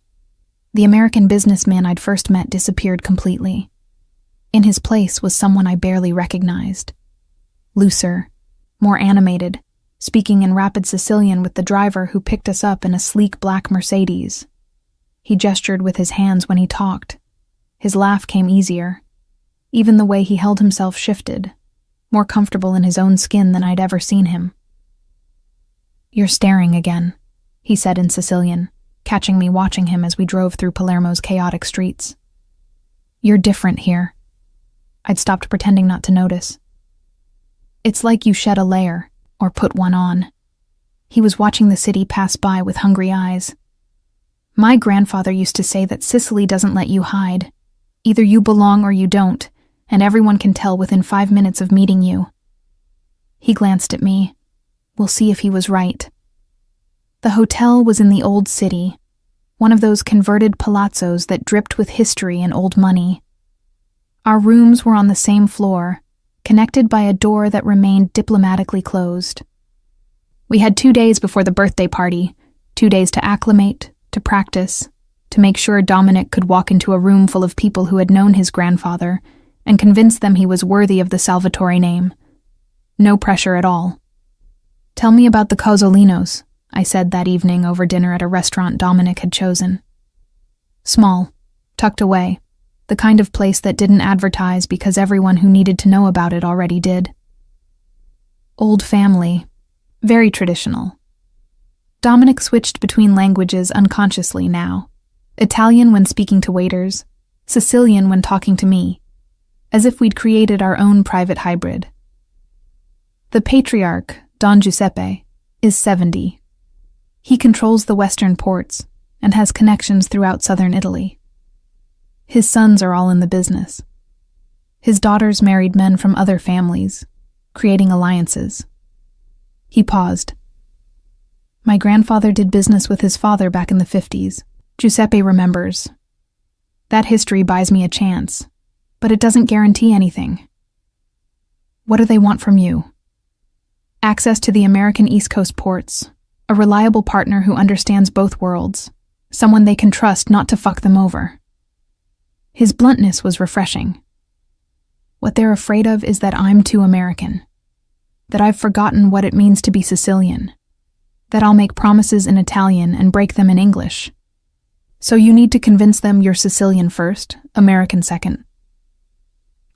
The American businessman I'd first met disappeared completely. In his place was someone I barely recognized. Looser, more animated, speaking in rapid Sicilian with the driver who picked us up in a sleek black Mercedes. He gestured with his hands when he talked. His laugh came easier. Even the way he held himself shifted, more comfortable in his own skin than I'd ever seen him. You're staring again, he said in Sicilian, catching me watching him as we drove through Palermo's chaotic streets. You're different here. I'd stopped pretending not to notice. It's like you shed a layer, or put one on. He was watching the city pass by with hungry eyes. My grandfather used to say that Sicily doesn't let you hide. Either you belong or you don't, and everyone can tell within 5 minutes of meeting you. He glanced at me. We'll see if he was right. The hotel was in the old city, one of those converted palazzos that dripped with history and old money. Our rooms were on the same floor, connected by a door that remained diplomatically closed. We had 2 days before the birthday party, 2 days to acclimate, to practice, to make sure Dominic could walk into a room full of people who had known his grandfather and convince them he was worthy of the Salvatore name. No pressure at all. "Tell me about the Cozzolinos," I said that evening over dinner at a restaurant Dominic had chosen. Small, tucked away, the kind of place that didn't advertise because everyone who needed to know about it already did. Old family, very traditional. Dominic switched between languages unconsciously now. Italian when speaking to waiters, Sicilian when talking to me, as if we'd created our own private hybrid. The patriarch, Don Giuseppe, is 70. He controls the western ports and has connections throughout southern Italy. His sons are all in the business. His daughters married men from other families, creating alliances. He paused. My grandfather did business with his father back in the 50s. Giuseppe remembers. That history buys me a chance, but it doesn't guarantee anything. What do they want from you? Access to the American East Coast ports, a reliable partner who understands both worlds, someone they can trust not to fuck them over. His bluntness was refreshing. What they're afraid of is that I'm too American, that I've forgotten what it means to be Sicilian, that I'll make promises in Italian and break them in English. So you need to convince them you're Sicilian first, American second.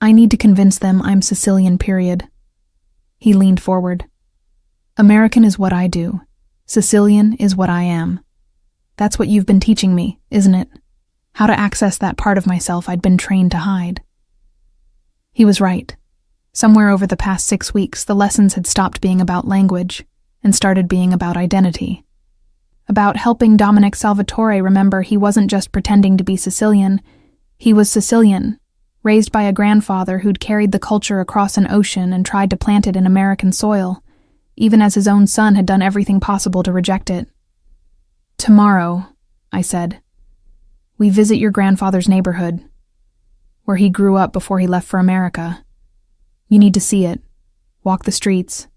I need to convince them I'm Sicilian, period. He leaned forward. American is what I do. Sicilian is what I am. That's what you've been teaching me, isn't it? How to access that part of myself I'd been trained to hide. He was right. Somewhere over the past 6 weeks, the lessons had stopped being about language and started being about identity. About helping Dominic Salvatore remember he wasn't just pretending to be Sicilian, he was Sicilian, raised by a grandfather who'd carried the culture across an ocean and tried to plant it in American soil, even as his own son had done everything possible to reject it. "Tomorrow," I said, "we visit your grandfather's neighborhood, where he grew up before he left for America. You need to see it, walk the streets,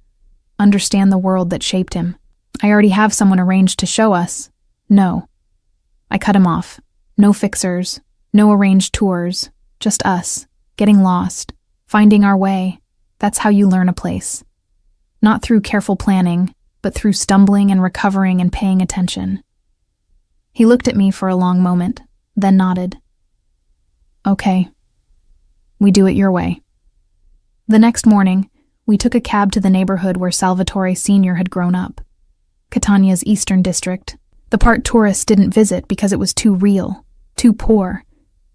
understand the world that shaped him. I already have someone arranged to show us." "No." I cut him off. "No fixers, no arranged tours, just us, getting lost, finding our way. That's how you learn a place. Not through careful planning, but through stumbling and recovering and paying attention." He looked at me for a long moment, then nodded. "Okay. We do it your way." The next morning, we took a cab to the neighborhood where Salvatore Sr. had grown up. Catania's eastern district, the part tourists didn't visit because it was too real, too poor,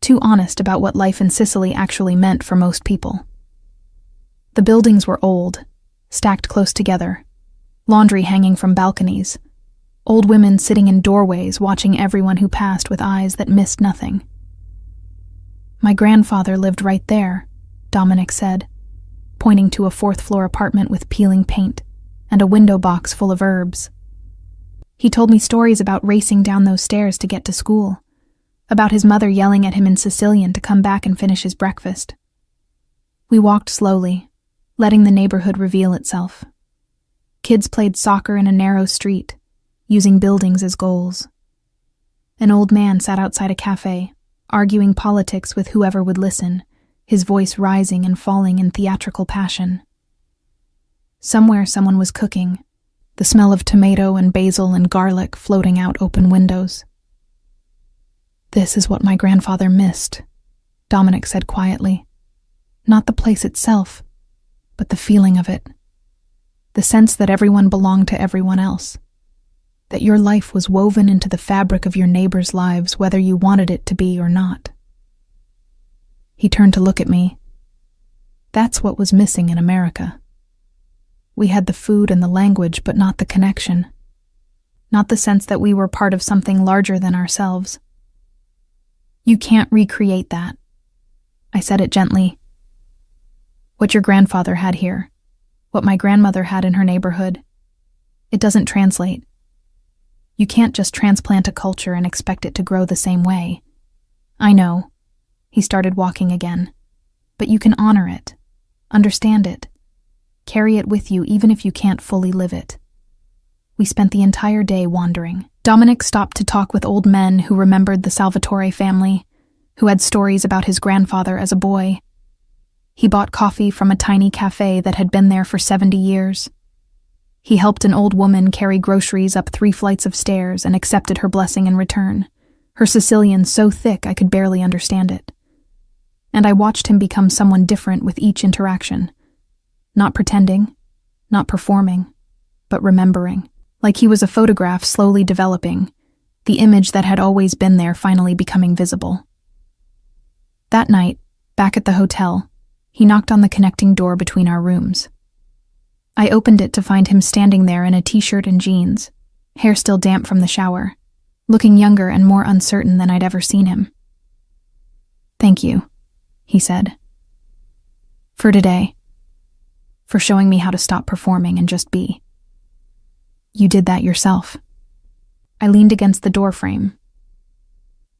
too honest about what life in Sicily actually meant for most people. The buildings were old, stacked close together, laundry hanging from balconies, old women sitting in doorways watching everyone who passed with eyes that missed nothing. "My grandfather lived right there," Dominic said, pointing to a fourth-floor apartment with peeling paint and a window box full of herbs. He told me stories about racing down those stairs to get to school, about his mother yelling at him in Sicilian to come back and finish his breakfast. We walked slowly, letting the neighborhood reveal itself. Kids played soccer in a narrow street, using buildings as goals. An old man sat outside a cafe, arguing politics with whoever would listen, his voice rising and falling in theatrical passion. Somewhere someone was cooking, the smell of tomato and basil and garlic floating out open windows. "This is what my grandfather missed," Dominic said quietly. "Not the place itself, but the feeling of it. The sense that everyone belonged to everyone else. That your life was woven into the fabric of your neighbors' lives whether you wanted it to be or not." He turned to look at me. "That's what was missing in America. We had the food and the language, but not the connection. Not the sense that we were part of something larger than ourselves. You can't recreate that. I said it gently. What your grandfather had here, what my grandmother had in her neighborhood, it doesn't translate. You can't just transplant a culture and expect it to grow the same way. I know. He started walking again. But you can honor it, understand it, carry it with you even if you can't fully live it. We spent the entire day wandering. Dominic stopped to talk with old men who remembered the Salvatore family, who had stories about his grandfather as a boy. He bought coffee from a tiny cafe that had been there for 70 years. He helped an old woman carry groceries up 3 flights of stairs and accepted her blessing in return, her Sicilian so thick I could barely understand it. And I watched him become someone different with each interaction. Not pretending, not performing, but remembering. Like he was a photograph slowly developing, the image that had always been there finally becoming visible. That night, back at the hotel, he knocked on the connecting door between our rooms. I opened it to find him standing there in a t-shirt and jeans, hair still damp from the shower, looking younger and more uncertain than I'd ever seen him. "Thank you," he said. "For today. For showing me how to stop performing and just be. You did that yourself." I leaned against the door frame.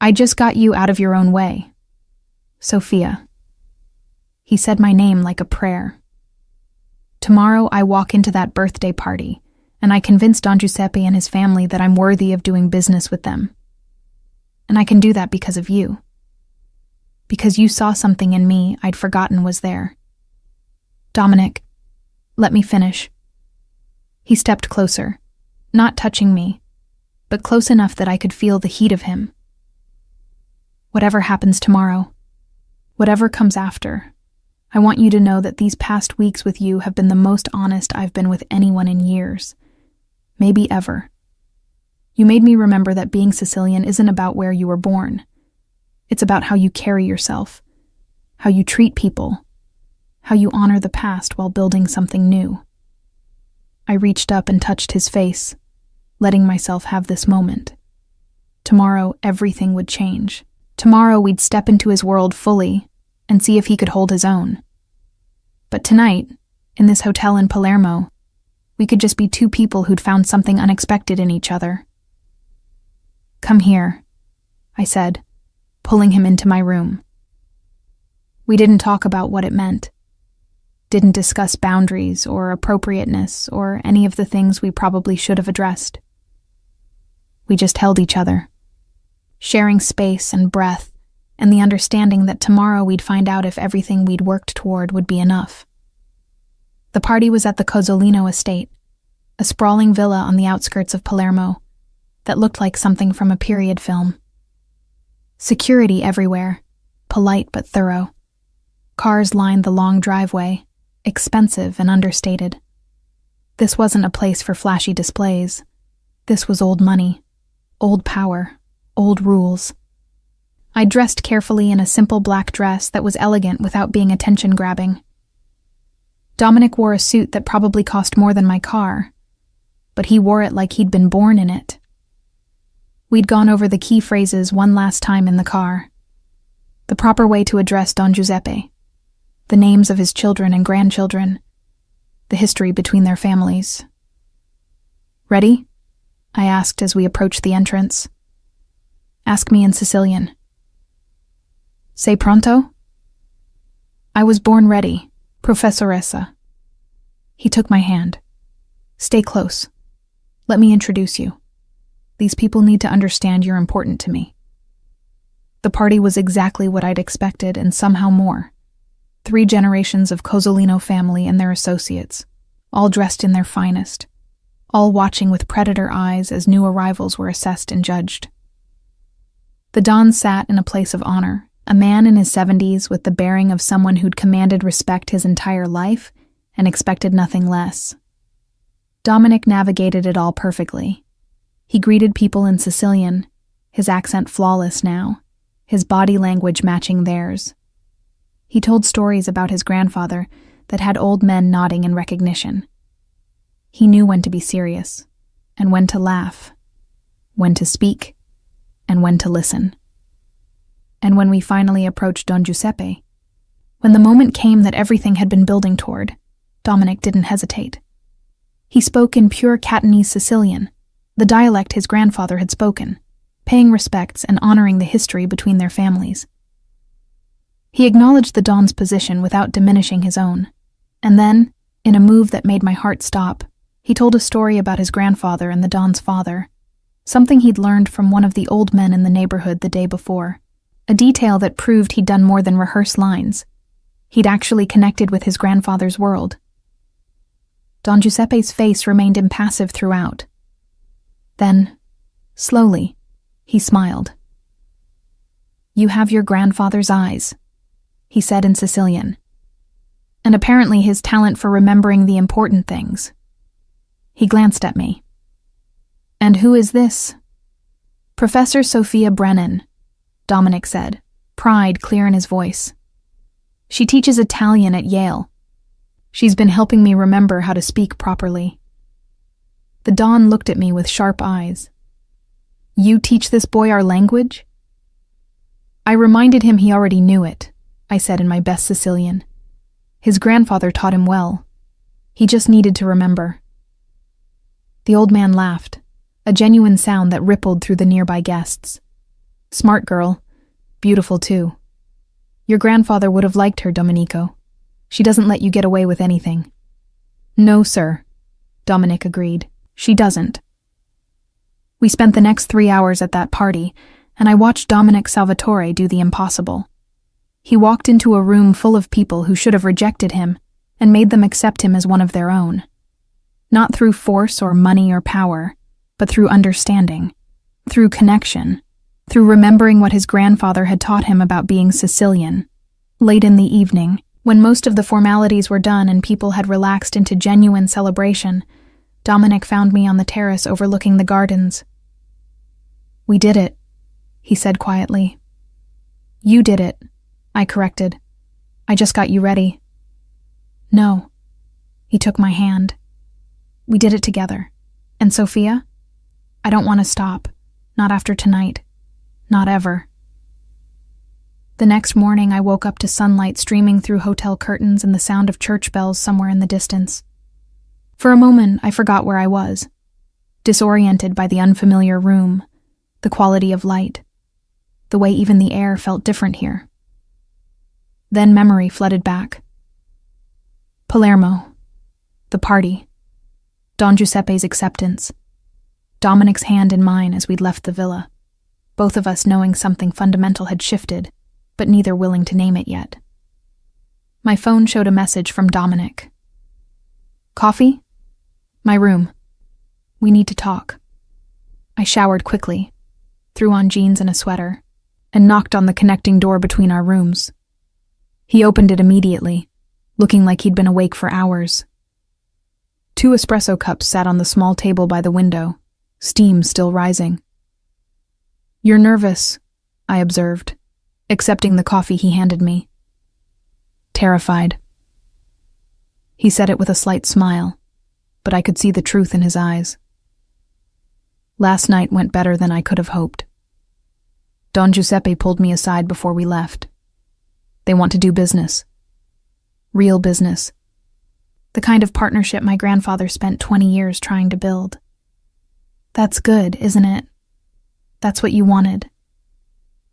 "I just got you out of your own way. Sophia." He said my name like a prayer. "Tomorrow I walk into that birthday party, and I convince Don Giuseppe and his family that I'm worthy of doing business with them. And I can do that because of you. Because you saw something in me I'd forgotten was there. Dominic, let me finish." He stepped closer, not touching me, but close enough that I could feel the heat of him. "Whatever happens tomorrow, whatever comes after, I want you to know that these past weeks with you have been the most honest I've been with anyone in years, maybe ever. You made me remember that being Sicilian isn't about where you were born. It's about how you carry yourself, how you treat people, how you honor the past while building something new." I reached up and touched his face, letting myself have this moment. Tomorrow, everything would change. Tomorrow, we'd step into his world fully and see if he could hold his own. But tonight, in this hotel in Palermo, we could just be 2 people who'd found something unexpected in each other. "Come here," I said, pulling him into my room. We didn't talk about what it meant. Didn't discuss boundaries or appropriateness or any of the things we probably should have addressed. We just held each other, sharing space and breath and the understanding that tomorrow we'd find out if everything we'd worked toward would be enough. The party was at the Cozzolino estate, a sprawling villa on the outskirts of Palermo that looked like something from a period film. Security everywhere, polite but thorough. Cars lined the long driveway, expensive and understated. This wasn't a place for flashy displays. This was old money, old power, old rules. I dressed carefully in a simple black dress that was elegant without being attention-grabbing. Dominic wore a suit that probably cost more than my car, but he wore it like he'd been born in it. We'd gone over the key phrases one last time in the car. The proper way to address Don Giuseppe, the names of his children and grandchildren, the history between their families. "Ready?" I asked as we approached the entrance. "Ask me in Sicilian." "Sei pronto?" "I was born ready, Professoressa." He took my hand. "Stay close. Let me introduce you. These people need to understand you're important to me." The party was exactly what I'd expected and somehow more. 3 generations of Cozzolino family and their associates, all dressed in their finest, all watching with predator eyes as new arrivals were assessed and judged. The Don sat in a place of honor, a man in his 70s with the bearing of someone who'd commanded respect his entire life and expected nothing less. Dominic navigated it all perfectly. He greeted people in Sicilian, his accent flawless now, his body language matching theirs. He told stories about his grandfather that had old men nodding in recognition. He knew when to be serious, and when to laugh, when to speak, and when to listen. And when we finally approached Don Giuseppe, when the moment came that everything had been building toward, Dominic didn't hesitate. He spoke in pure Catanese Sicilian, the dialect his grandfather had spoken, paying respects and honoring the history between their families. He acknowledged the Don's position without diminishing his own, and then, in a move that made my heart stop, he told a story about his grandfather and the Don's father, something he'd learned from one of the old men in the neighborhood the day before, a detail that proved he'd done more than rehearse lines. He'd actually connected with his grandfather's world. Don Giuseppe's face remained impassive throughout. Then, slowly, he smiled. "You have your grandfather's eyes," he said in Sicilian, and apparently his talent for remembering the important things. He glanced at me. "And who is this?" "Professor Sophia Brennan," Dominic said, pride clear in his voice. "She teaches Italian at Yale. She's been helping me remember how to speak properly." The Don looked at me with sharp eyes. "You teach this boy our language?" I reminded him he already knew it, I said in my best Sicilian. His grandfather taught him well. He just needed to remember. The old man laughed, a genuine sound that rippled through the nearby guests. "Smart girl. Beautiful, too. Your grandfather would have liked her, Domenico. She doesn't let you get away with anything." "No, sir," Dominic agreed. "She doesn't." We spent the next 3 hours at that party, and I watched Dominic Salvatore do the impossible. He walked into a room full of people who should have rejected him and made them accept him as one of their own. Not through force or money or power, but through understanding, through connection, through remembering what his grandfather had taught him about being Sicilian. Late in the evening, when most of the formalities were done and people had relaxed into genuine celebration, Dominic found me on the terrace overlooking the gardens. "We did it," he said quietly. "You did it," I corrected. "I just got you ready." "No." He took my hand. "We did it together. And Sophia? I don't want to stop. Not after tonight. Not ever." The next morning I woke up to sunlight streaming through hotel curtains and the sound of church bells somewhere in the distance. For a moment I forgot where I was, disoriented by the unfamiliar room, the quality of light, the way even the air felt different here. Then memory flooded back. Palermo, the party, Don Giuseppe's acceptance, Dominic's hand in mine as we'd left the villa, both of us knowing something fundamental had shifted, but neither willing to name it yet. My phone showed a message from Dominic. "Coffee? My room. We need to talk." I showered quickly, threw on jeans and a sweater, and knocked on the connecting door between our rooms. He opened it immediately, looking like he'd been awake for hours. 2 espresso cups sat on the small table by the window, steam still rising. "You're nervous," I observed, accepting the coffee he handed me. "Terrified." He said it with a slight smile, but I could see the truth in his eyes. Last night went better than I could have hoped. Don Giuseppe pulled me aside before we left. They want to do business. Real business. The kind of partnership my grandfather spent 20 years trying to build. That's good, isn't it? That's what you wanted.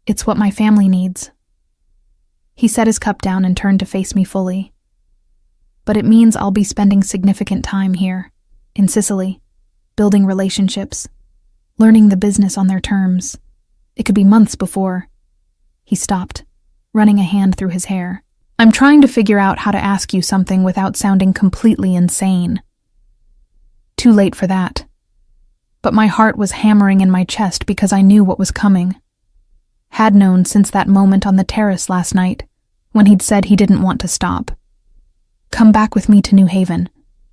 It's what my family needs. He set his cup down and turned to face me fully. But it means I'll be spending significant time here, in Sicily, building relationships, learning the business on their terms. It could be months before. He stopped, running a hand through his hair. "I'm trying to figure out how to ask you something without sounding completely insane." Too late for that. But my heart was hammering in my chest because I knew what was coming. Had known since that moment on the terrace last night, when he'd said he didn't want to stop. "Come back with me to New Haven.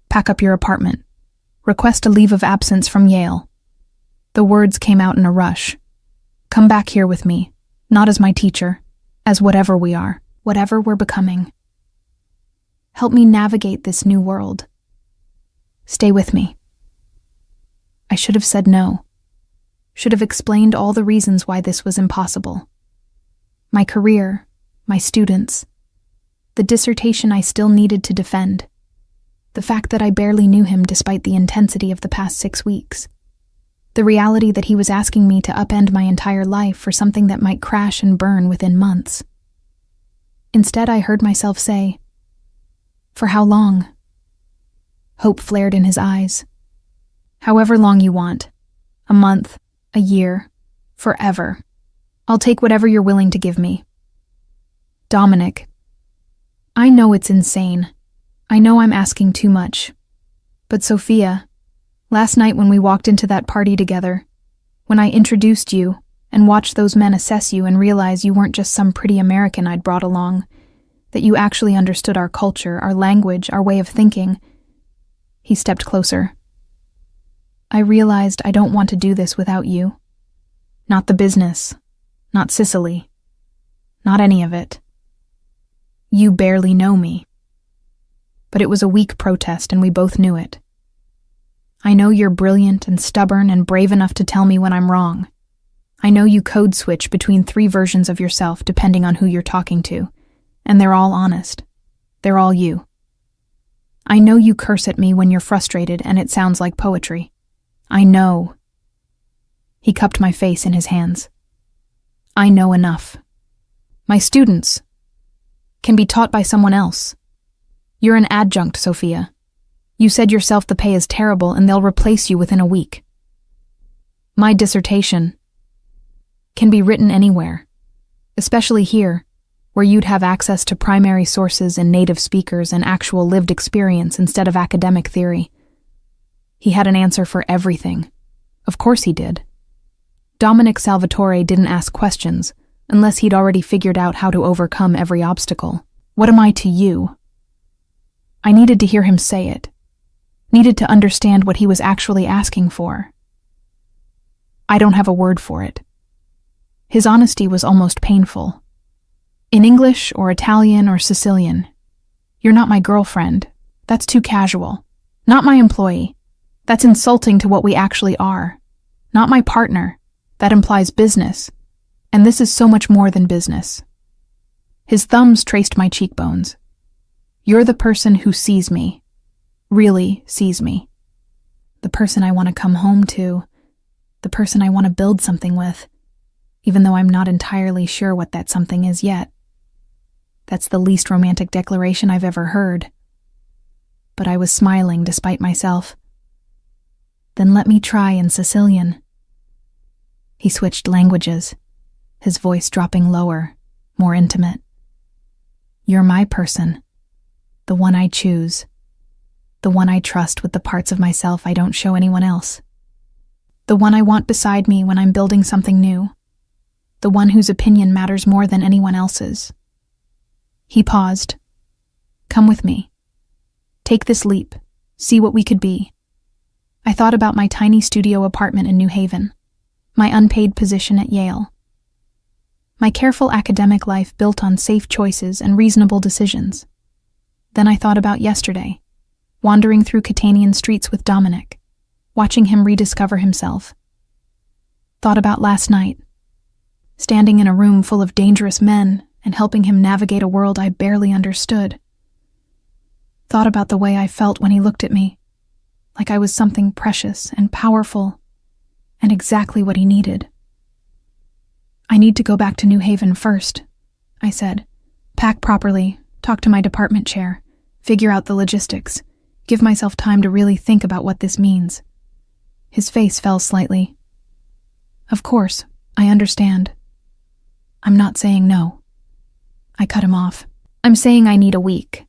Pack up your apartment. Request a leave of absence from Yale." The words came out in a rush. "Come back here with me, not as my teacher, as whatever we are, whatever we're becoming. Help me navigate this new world." Stay with me. I should have said no. Should have explained all the reasons why this was impossible. My career, my students, the dissertation I still needed to defend, the fact that I barely knew him despite the intensity of the past 6 weeks, the reality that he was asking me to upend my entire life for something that might crash and burn within months. Instead, I heard myself say, "For how long?" Hope flared in his eyes. "However long you want. A month, a year, forever. I'll take whatever you're willing to give me." Dominic, I know it's insane. I know I'm asking too much. But Sophia, last night when we walked into that party together, when I introduced you and watched those men assess you and realize you weren't just some pretty American I'd brought along, that you actually understood our culture, our language, our way of thinking. He stepped closer. I realized I don't want to do this without you. Not the business, not Sicily, not any of it. You barely know me. But it was a weak protest and we both knew it. I know you're brilliant and stubborn and brave enough to tell me when I'm wrong. I know you code switch between 3 versions of yourself depending on who you're talking to, and they're all honest. They're all you. I know you curse at me when you're frustrated and it sounds like poetry. I know. He cupped my face in his hands. I know enough. My students can be taught by someone else. You're an adjunct, Sophia. You said yourself the pay is terrible and they'll replace you within a week. My dissertation can be written anywhere, especially here, where you'd have access to primary sources and native speakers and actual lived experience instead of academic theory. He had an answer for everything. Of course he did. Dominic Salvatore didn't ask questions unless he'd already figured out how to overcome every obstacle. What am I to you? I needed to hear him say it. Needed to understand what he was actually asking for. I don't have a word for it. His honesty was almost painful. In English or Italian or Sicilian, you're not my girlfriend. That's too casual. Not my employee. That's insulting to what we actually are. Not my partner. That implies business. And this is so much more than business. His thumbs traced my cheekbones. You're the person who sees me. Really sees me. The person I want to come home to. The person I want to build something with. Even though I'm not entirely sure what that something is yet. That's the least romantic declaration I've ever heard. But I was smiling despite myself. Then let me try in Sicilian. He switched languages, his voice dropping lower, more intimate. You're my person. The one I choose. The one I trust with the parts of myself I don't show anyone else. The one I want beside me when I'm building something new. The one whose opinion matters more than anyone else's. He paused. Come with me. Take this leap. See what we could be. I thought about my tiny studio apartment in New Haven, my unpaid position at Yale, my careful academic life built on safe choices and reasonable decisions. Then I thought about yesterday, wandering through Catanian streets with Dominic, watching him rediscover himself. Thought about last night, standing in a room full of dangerous men and helping him navigate a world I barely understood. Thought about the way I felt when he looked at me, like I was something precious and powerful, and exactly what he needed. I need to go back to New Haven first, I said. Pack properly, talk to my department chair, figure out the logistics, give myself time to really think about what this means. His face fell slightly. Of course, I understand. I'm not saying no. I cut him off. I'm saying I need a week.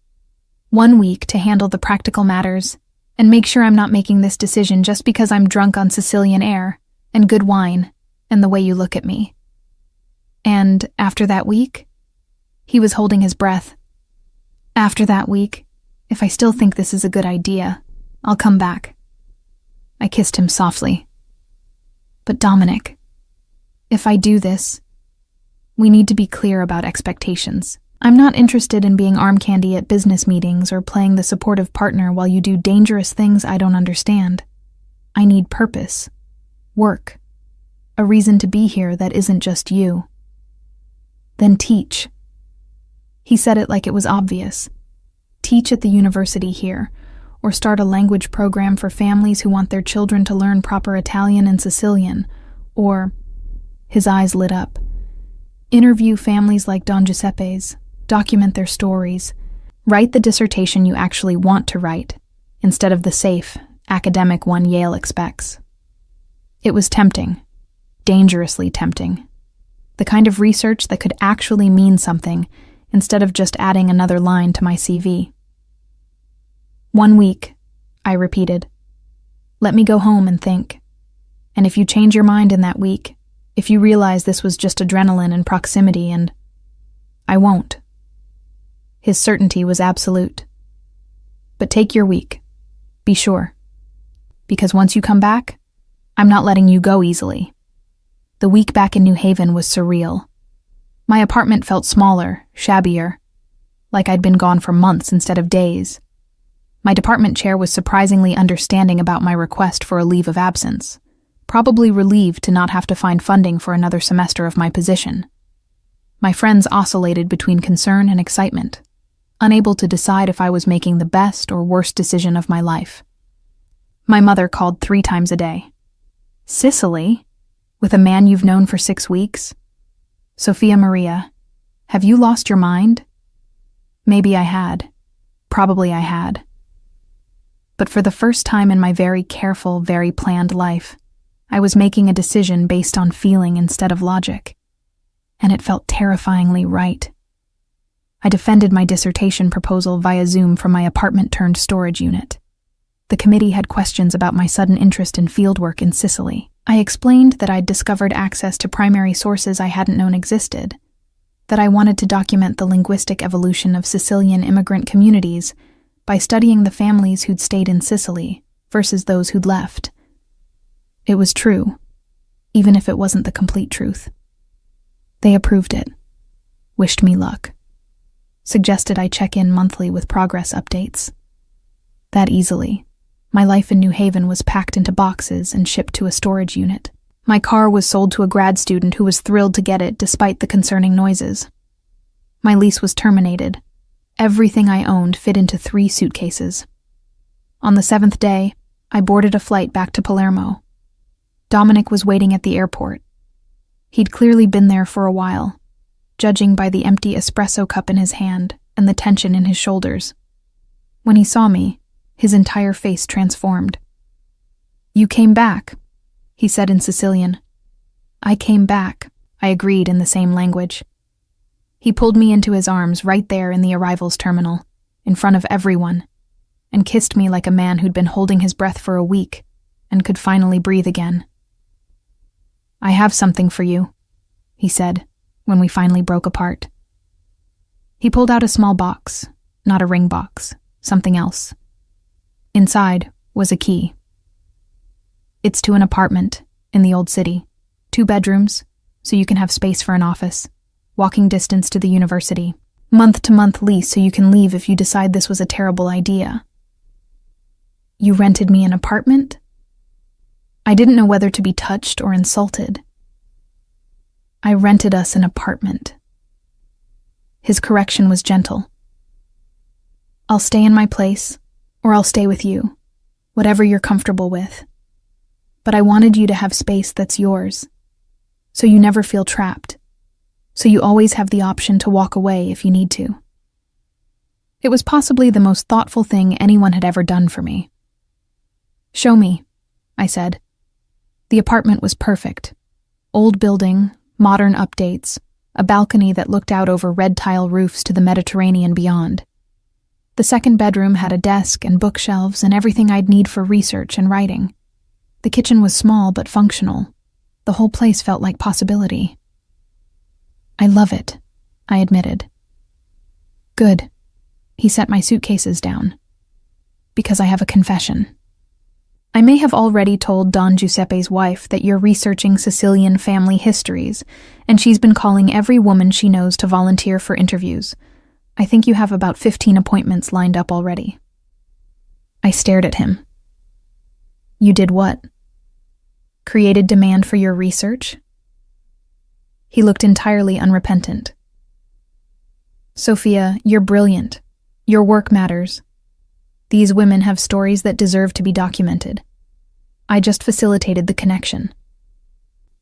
1 week to handle the practical matters and make sure I'm not making this decision just because I'm drunk on Sicilian air and good wine and the way you look at me. And after that week? He was holding his breath. After that week, if I still think this is a good idea, I'll come back. I kissed him softly. But Dominic, if I do this, we need to be clear about expectations. I'm not interested in being arm candy at business meetings or playing the supportive partner while you do dangerous things I don't understand. I need purpose, work, a reason to be here that isn't just you. Then teach. He said it like it was obvious. Teach at the university here, or start a language program for families who want their children to learn proper Italian and Sicilian, or, his eyes lit up, interview families like Don Giuseppe's, document their stories, write the dissertation you actually want to write, instead of the safe, academic one Yale expects. It was tempting, dangerously tempting. The kind of research that could actually mean something, instead of just adding another line to my CV. 1 week, I repeated. Let me go home and think. And if you change your mind in that week, if you realize this was just adrenaline and proximity and... I won't. His certainty was absolute. But take your week. Be sure. Because once you come back, I'm not letting you go easily. The week back in New Haven was surreal. My apartment felt smaller, shabbier, like I'd been gone for months instead of days. My department chair was surprisingly understanding about my request for a leave of absence, probably relieved to not have to find funding for another semester of my position. My friends oscillated between concern and excitement, unable to decide if I was making the best or worst decision of my life. My mother called 3 times a day. Sicily? With a man you've known for 6 weeks? Sophia Maria, have you lost your mind? Maybe I had. Probably I had. But for the first time in my very careful, very planned life, I was making a decision based on feeling instead of logic. And it felt terrifyingly right. I defended my dissertation proposal via Zoom from my apartment-turned-storage unit. The committee had questions about my sudden interest in fieldwork in Sicily. I explained that I'd discovered access to primary sources I hadn't known existed, that I wanted to document the linguistic evolution of Sicilian immigrant communities by studying the families who'd stayed in Sicily versus those who'd left. It was true, even if it wasn't the complete truth. They approved it, wished me luck, suggested I check in monthly with progress updates. That easily. My life in New Haven was packed into boxes and shipped to a storage unit. My car was sold to a grad student who was thrilled to get it despite the concerning noises. My lease was terminated. Everything I owned fit into 3 suitcases. On the 7th day, I boarded a flight back to Palermo. Dominic was waiting at the airport. He'd clearly been there for a while, judging by the empty espresso cup in his hand and the tension in his shoulders. When he saw me, his entire face transformed. "You came back," he said in Sicilian. "I came back," I agreed in the same language. He pulled me into his arms right there in the arrivals terminal, in front of everyone, and kissed me like a man who'd been holding his breath for a week and could finally breathe again. "I have something for you," he said, when we finally broke apart. He pulled out a small box, not a ring box, something else. Inside was a key. "It's to an apartment in the old city. 2 bedrooms, so you can have space for an office. Walking distance to the university. Month-to-month lease so you can leave if you decide this was a terrible idea." "You rented me an apartment?" I didn't know whether to be touched or insulted. "I rented us an apartment." His correction was gentle. "I'll stay in my place, or I'll stay with you, whatever you're comfortable with. But I wanted you to have space that's yours, so you never feel trapped, so you always have the option to walk away if you need to." It was possibly the most thoughtful thing anyone had ever done for me. "Show me," I said. The apartment was perfect. Old building, modern updates, a balcony that looked out over red tile roofs to the Mediterranean beyond. The 2nd bedroom had a desk and bookshelves and everything I'd need for research and writing. The kitchen was small but functional. The whole place felt like possibility. "I love it," I admitted. "Good." He set my suitcases down. "Because I have a confession. I may have already told Don Giuseppe's wife that you're researching Sicilian family histories, and she's been calling every woman she knows to volunteer for interviews. I think you have about 15 appointments lined up already." I stared at him. "You did what? Created demand for your research?" He looked entirely unrepentant. "Sophia, you're brilliant. Your work matters. These women have stories that deserve to be documented. I just facilitated the connection.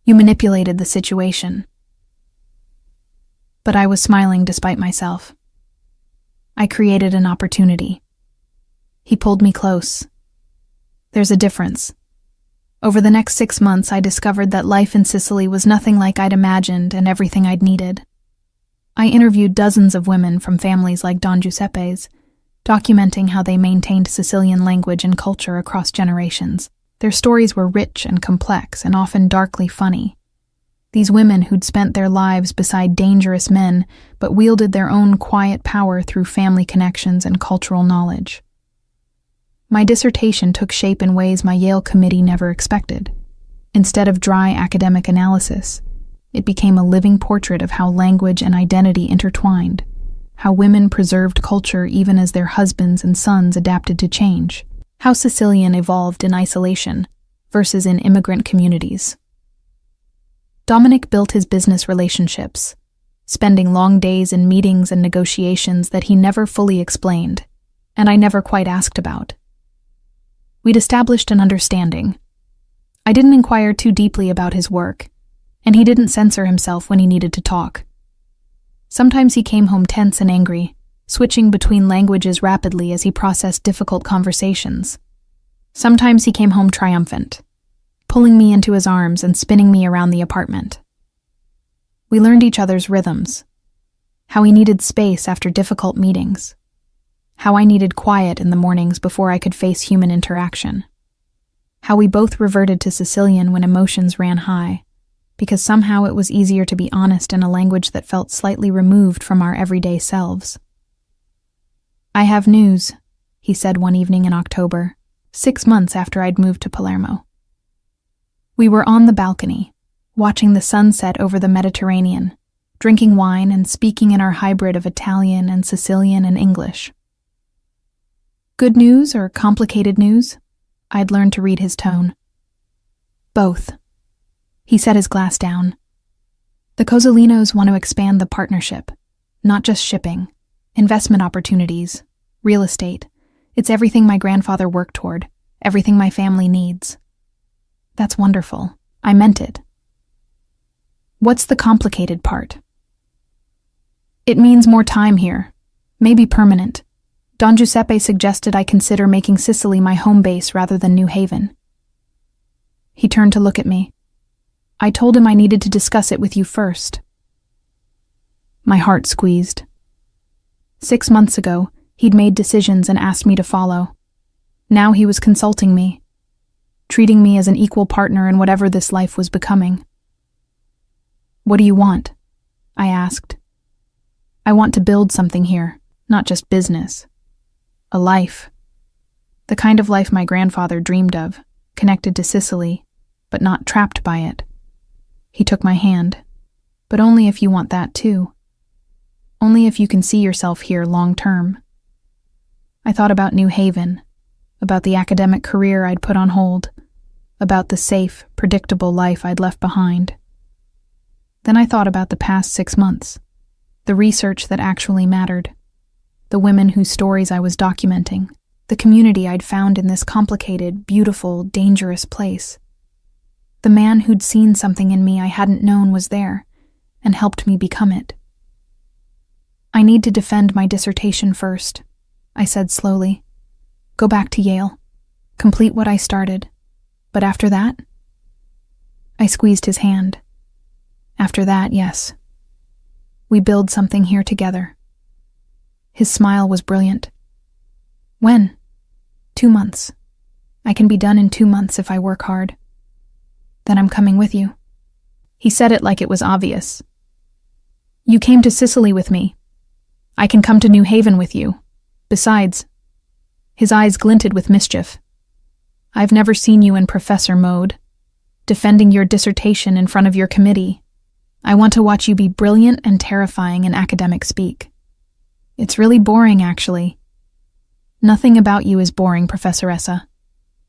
You manipulated the situation." But I was smiling despite myself. I created an opportunity. He pulled me close. "There's a difference. Over the next 6 months, I discovered that life in Sicily was nothing like I'd imagined and everything I'd needed. I interviewed dozens of women from families like Don Giuseppe's, documenting how they maintained Sicilian language and culture across generations. Their stories were rich and complex and often darkly funny. These women who'd spent their lives beside dangerous men but wielded their own quiet power through family connections and cultural knowledge. My dissertation took shape in ways my Yale committee never expected. Instead of dry academic analysis, it became a living portrait of how language and identity intertwined, how women preserved culture even as their husbands and sons adapted to change, how Sicilian evolved in isolation versus in immigrant communities. Dominic built his business relationships, spending long days in meetings and negotiations that he never fully explained, and I never quite asked about. We'd established an understanding. I didn't inquire too deeply about his work, and he didn't censor himself when he needed to talk. Sometimes he came home tense and angry, switching between languages rapidly as he processed difficult conversations. Sometimes he came home triumphant, pulling me into his arms and spinning me around the apartment. We learned each other's rhythms, how he needed space after difficult meetings, how I needed quiet in the mornings before I could face human interaction, how we both reverted to Sicilian when emotions ran high, because somehow it was easier to be honest in a language that felt slightly removed from our everyday selves. "I have news," he said one evening in October, 6 months after I'd moved to Palermo. We were on the balcony, watching the sunset over the Mediterranean, drinking wine and speaking in our hybrid of Italian and Sicilian and English. "Good news or complicated news?" I'd learned to read his tone. "Both." He set his glass down. "The Cozzolinos want to expand the partnership, not just shipping, investment opportunities, real estate. It's everything my grandfather worked toward, everything my family needs." "That's wonderful. I meant it." "What's the complicated part?" "It means more time here, maybe permanent. Don Giuseppe suggested I consider making Sicily my home base rather than New Haven." He turned to look at me. "I told him I needed to discuss it with you first." My heart squeezed. 6 months ago, he'd made decisions and asked me to follow. Now he was consulting me, treating me as an equal partner in whatever this life was becoming. "What do you want?" I asked. "I want to build something here, not just business. A life. The kind of life my grandfather dreamed of, connected to Sicily, but not trapped by it." He took my hand. "But only if you want that too. Only if you can see yourself here long term." I thought about New Haven, about the academic career I'd put on hold, about the safe, predictable life I'd left behind. Then I thought about the past 6 months, the research that actually mattered, the women whose stories I was documenting, the community I'd found in this complicated, beautiful, dangerous place. The man who'd seen something in me I hadn't known was there, and helped me become it. "I need to defend my dissertation first," I said slowly. "Go back to Yale. Complete what I started. But after that?" I squeezed his hand. "After that, yes. We build something here together." His smile was brilliant. "When?" 2 months. I can be done in 2 months if I work hard." "Then I'm coming with you." He said it like it was obvious. "You came to Sicily with me. I can come to New Haven with you. Besides," his eyes glinted with mischief, I've never seen you in professor mode, defending your dissertation in front of your committee. I want to watch you be brilliant and terrifying in academic speak. It's really boring, actually. Nothing about you is boring, Professoressa.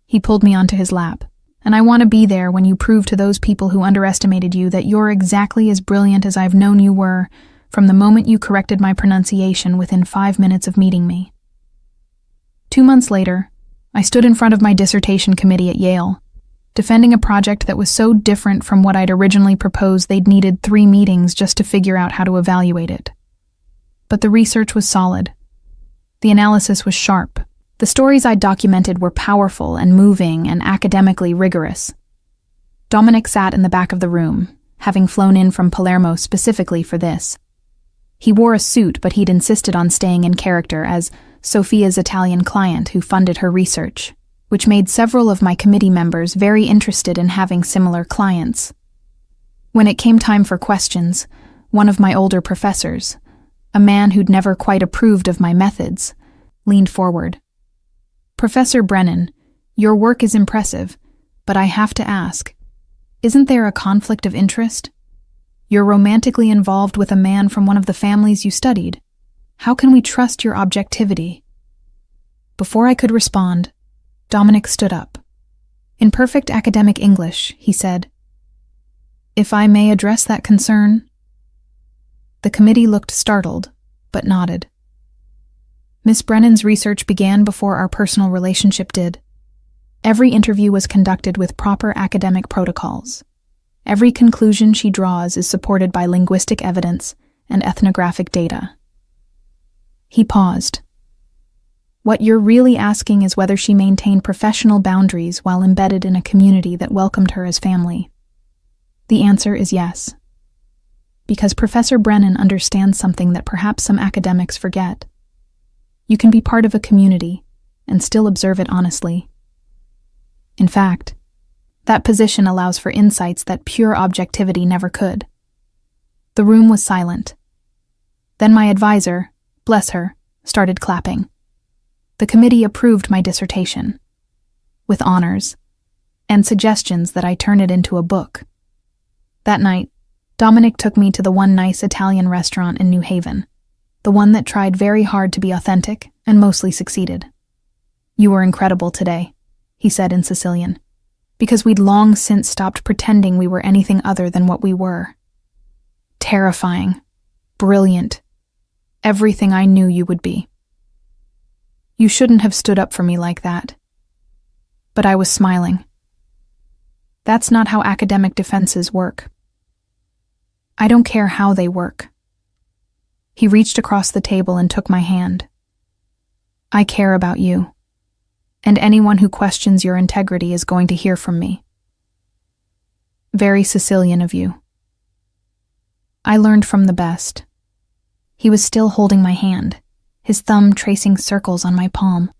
He pulled me onto his lap, and I want to be there when you prove to those people who underestimated you that you're exactly as brilliant as I've known you were from the moment you corrected my pronunciation within 5 minutes of meeting me. 2 months later, I stood in front of my dissertation committee at Yale, defending a project that was so different from what I'd originally proposed they'd needed 3 meetings just to figure out how to evaluate it. But the research was solid. The analysis was sharp. The stories I'd documented were powerful and moving and academically rigorous. Dominic sat in the back of the room, having flown in from Palermo specifically for this. He wore a suit, but he'd insisted on staying in character as Sophia's Italian client who funded her research, which made several of my committee members very interested in having similar clients. When it came time for questions, one of my older professors, a man who'd never quite approved of my methods, leaned forward. Professor Brennan, your work is impressive, but I have to ask, isn't there a conflict of interest? You're romantically involved with a man from one of the families you studied. How can we trust your objectivity? Before I could respond, Dominic stood up. In perfect academic English, he said, "If I may address that concern." The committee looked startled, but nodded. Miss Brennan's research began before our personal relationship did. Every interview was conducted with proper academic protocols. Every conclusion she draws is supported by linguistic evidence and ethnographic data. He paused. What you're really asking is whether she maintained professional boundaries while embedded in a community that welcomed her as family. The answer is yes. Because Professor Brennan understands something that perhaps some academics forget. You can be part of a community and still observe it honestly. In fact, that position allows for insights that pure objectivity never could. The room was silent. Then my advisor, bless her, started clapping. The committee approved my dissertation, with honors, and suggestions that I turn it into a book. That night, Dominic took me to the one nice Italian restaurant in New Haven, the one that tried very hard to be authentic and mostly succeeded. "You were incredible today," he said in Sicilian, because we'd long since stopped pretending we were anything other than what we were. Terrifying, brilliant, everything I knew you would be. You shouldn't have stood up for me like that. But I was smiling. That's not how academic defenses work. I don't care how they work. He reached across the table and took my hand. I care about you, and anyone who questions your integrity is going to hear from me. Very Sicilian of you. I learned from the best. He was still holding my hand, his thumb tracing circles on my palm.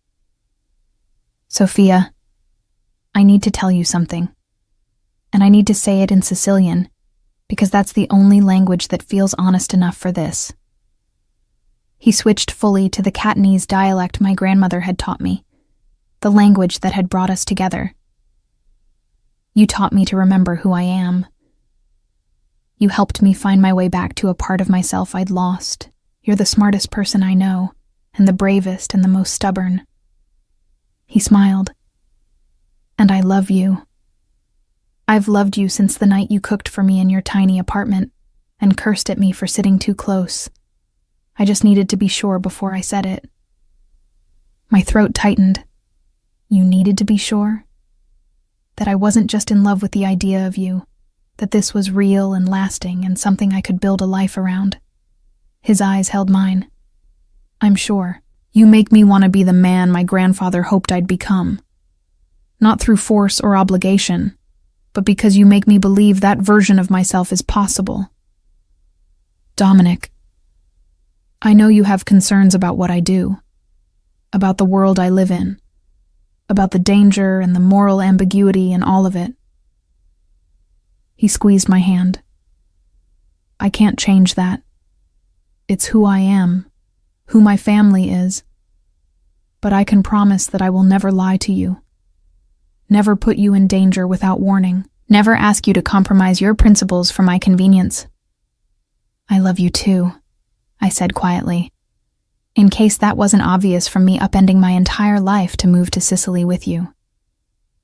Sophia, I need to tell you something, and I need to say it in Sicilian, because that's the only language that feels honest enough for this. He switched fully to the Catanese dialect my grandmother had taught me, the language that had brought us together. You taught me to remember who I am. You helped me find my way back to a part of myself I'd lost. You're the smartest person I know, and the bravest and the most stubborn. He smiled. And I love you. I've loved you since the night you cooked for me in your tiny apartment and cursed at me for sitting too close. I just needed to be sure before I said it. My throat tightened. You needed to be sure? That I wasn't just in love with the idea of you, that this was real and lasting and something I could build a life around. His eyes held mine. I'm sure. You make me want to be the man my grandfather hoped I'd become. Not through force or obligation, but because you make me believe that version of myself is possible. Dominic, I know you have concerns about what I do, about the world I live in, about the danger and the moral ambiguity and all of it. He squeezed my hand. I can't change that. It's who I am, who my family is. But I can promise that I will never lie to you. never put you in danger without warning, never ask you to compromise your principles for my convenience. I love you too, I said quietly, in case that wasn't obvious from me upending my entire life to move to Sicily with you.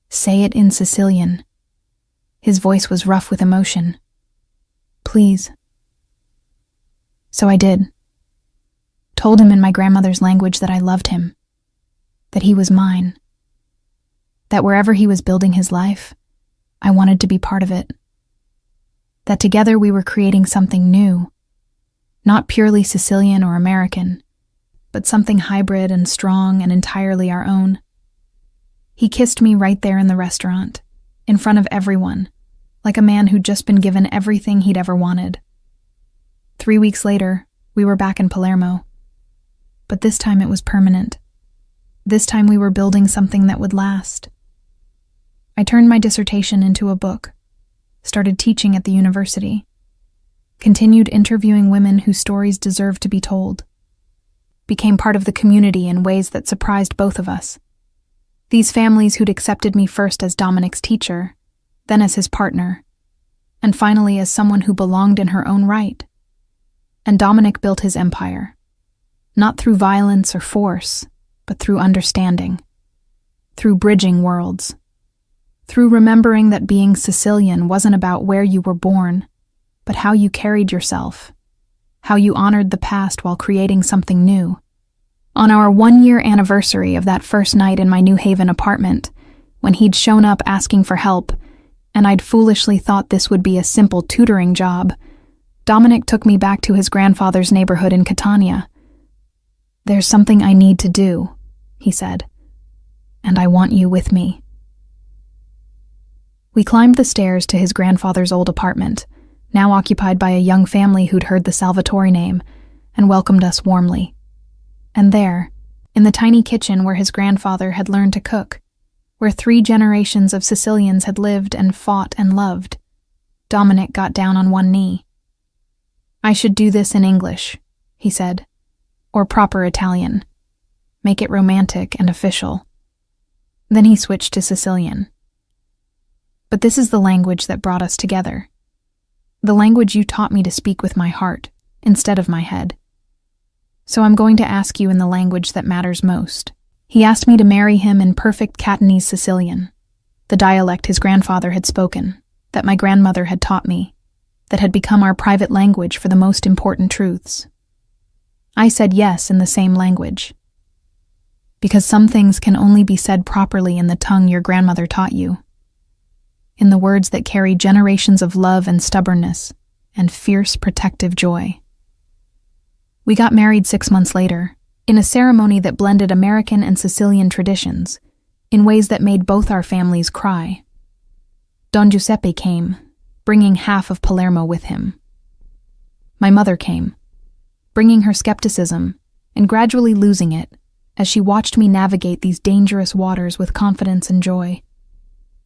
Say it in Sicilian. His voice was rough with emotion. Please. So I did. Told him in my grandmother's language that I loved him, that he was mine, that wherever he was building his life, I wanted to be part of it, that together we were creating something new, not purely Sicilian or American, but something hybrid and strong and entirely our own. He kissed me right there in the restaurant, in front of everyone, like a man who'd just been given everything he'd ever wanted. 3 weeks later, we were back in Palermo. But this time it was permanent. This time we were building something that would last. I turned my dissertation into a book, started teaching at the university, continued interviewing women whose stories deserved to be told, became part of the community in ways that surprised both of us. These families who'd accepted me first as Dominic's teacher, then as his partner, and finally as someone who belonged in her own right. And Dominic built his empire, not through violence or force, but through understanding, through bridging worlds, through remembering that being Sicilian wasn't about where you were born, but how you carried yourself, how you honored the past while creating something new. On our 1-year anniversary of that first night in my New Haven apartment, when he'd shown up asking for help, and I'd foolishly thought this would be a simple tutoring job, Dominic took me back to his grandfather's neighborhood in Catania. There's something I need to do, he said, and I want you with me. We climbed the stairs to his grandfather's old apartment, now occupied by a young family who'd heard the Salvatore name and welcomed us warmly. And there, in the tiny kitchen where his grandfather had learned to cook, where 3 generations of Sicilians had lived and fought and loved, Dominic got down on one knee. I should do this in English, he said, or proper Italian. Make it romantic and official. Then he switched to Sicilian. But this is the language that brought us together. The language you taught me to speak with my heart, instead of my head. So I'm going to ask you in the language that matters most. He asked me to marry him in perfect Catanese Sicilian, the dialect his grandfather had spoken, that my grandmother had taught me, that had become our private language for the most important truths. I said yes in the same language, because some things can only be said properly in the tongue your grandmother taught you, in the words that carry generations of love and stubbornness and fierce protective joy. We got married 6 months later, in a ceremony that blended American and Sicilian traditions, in ways that made both our families cry. Don Giuseppe came, bringing half of Palermo with him. My mother came, bringing her skepticism and gradually losing it as she watched me navigate these dangerous waters with confidence and joy.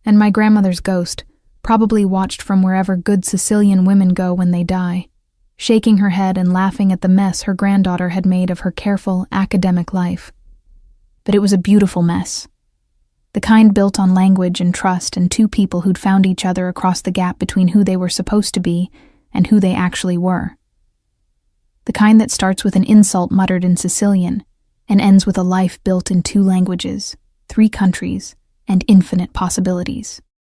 And my grandmother's ghost probably watched from wherever good Sicilian women go when they die, shaking her head and laughing at the mess her granddaughter had made of her careful, academic life. But it was a beautiful mess, the kind built on language and trust and 2 people who'd found each other across the gap between who they were supposed to be and who they actually were. The kind that starts with an insult muttered in Sicilian and ends with a life built in 2 languages, 3 countries, and infinite possibilities.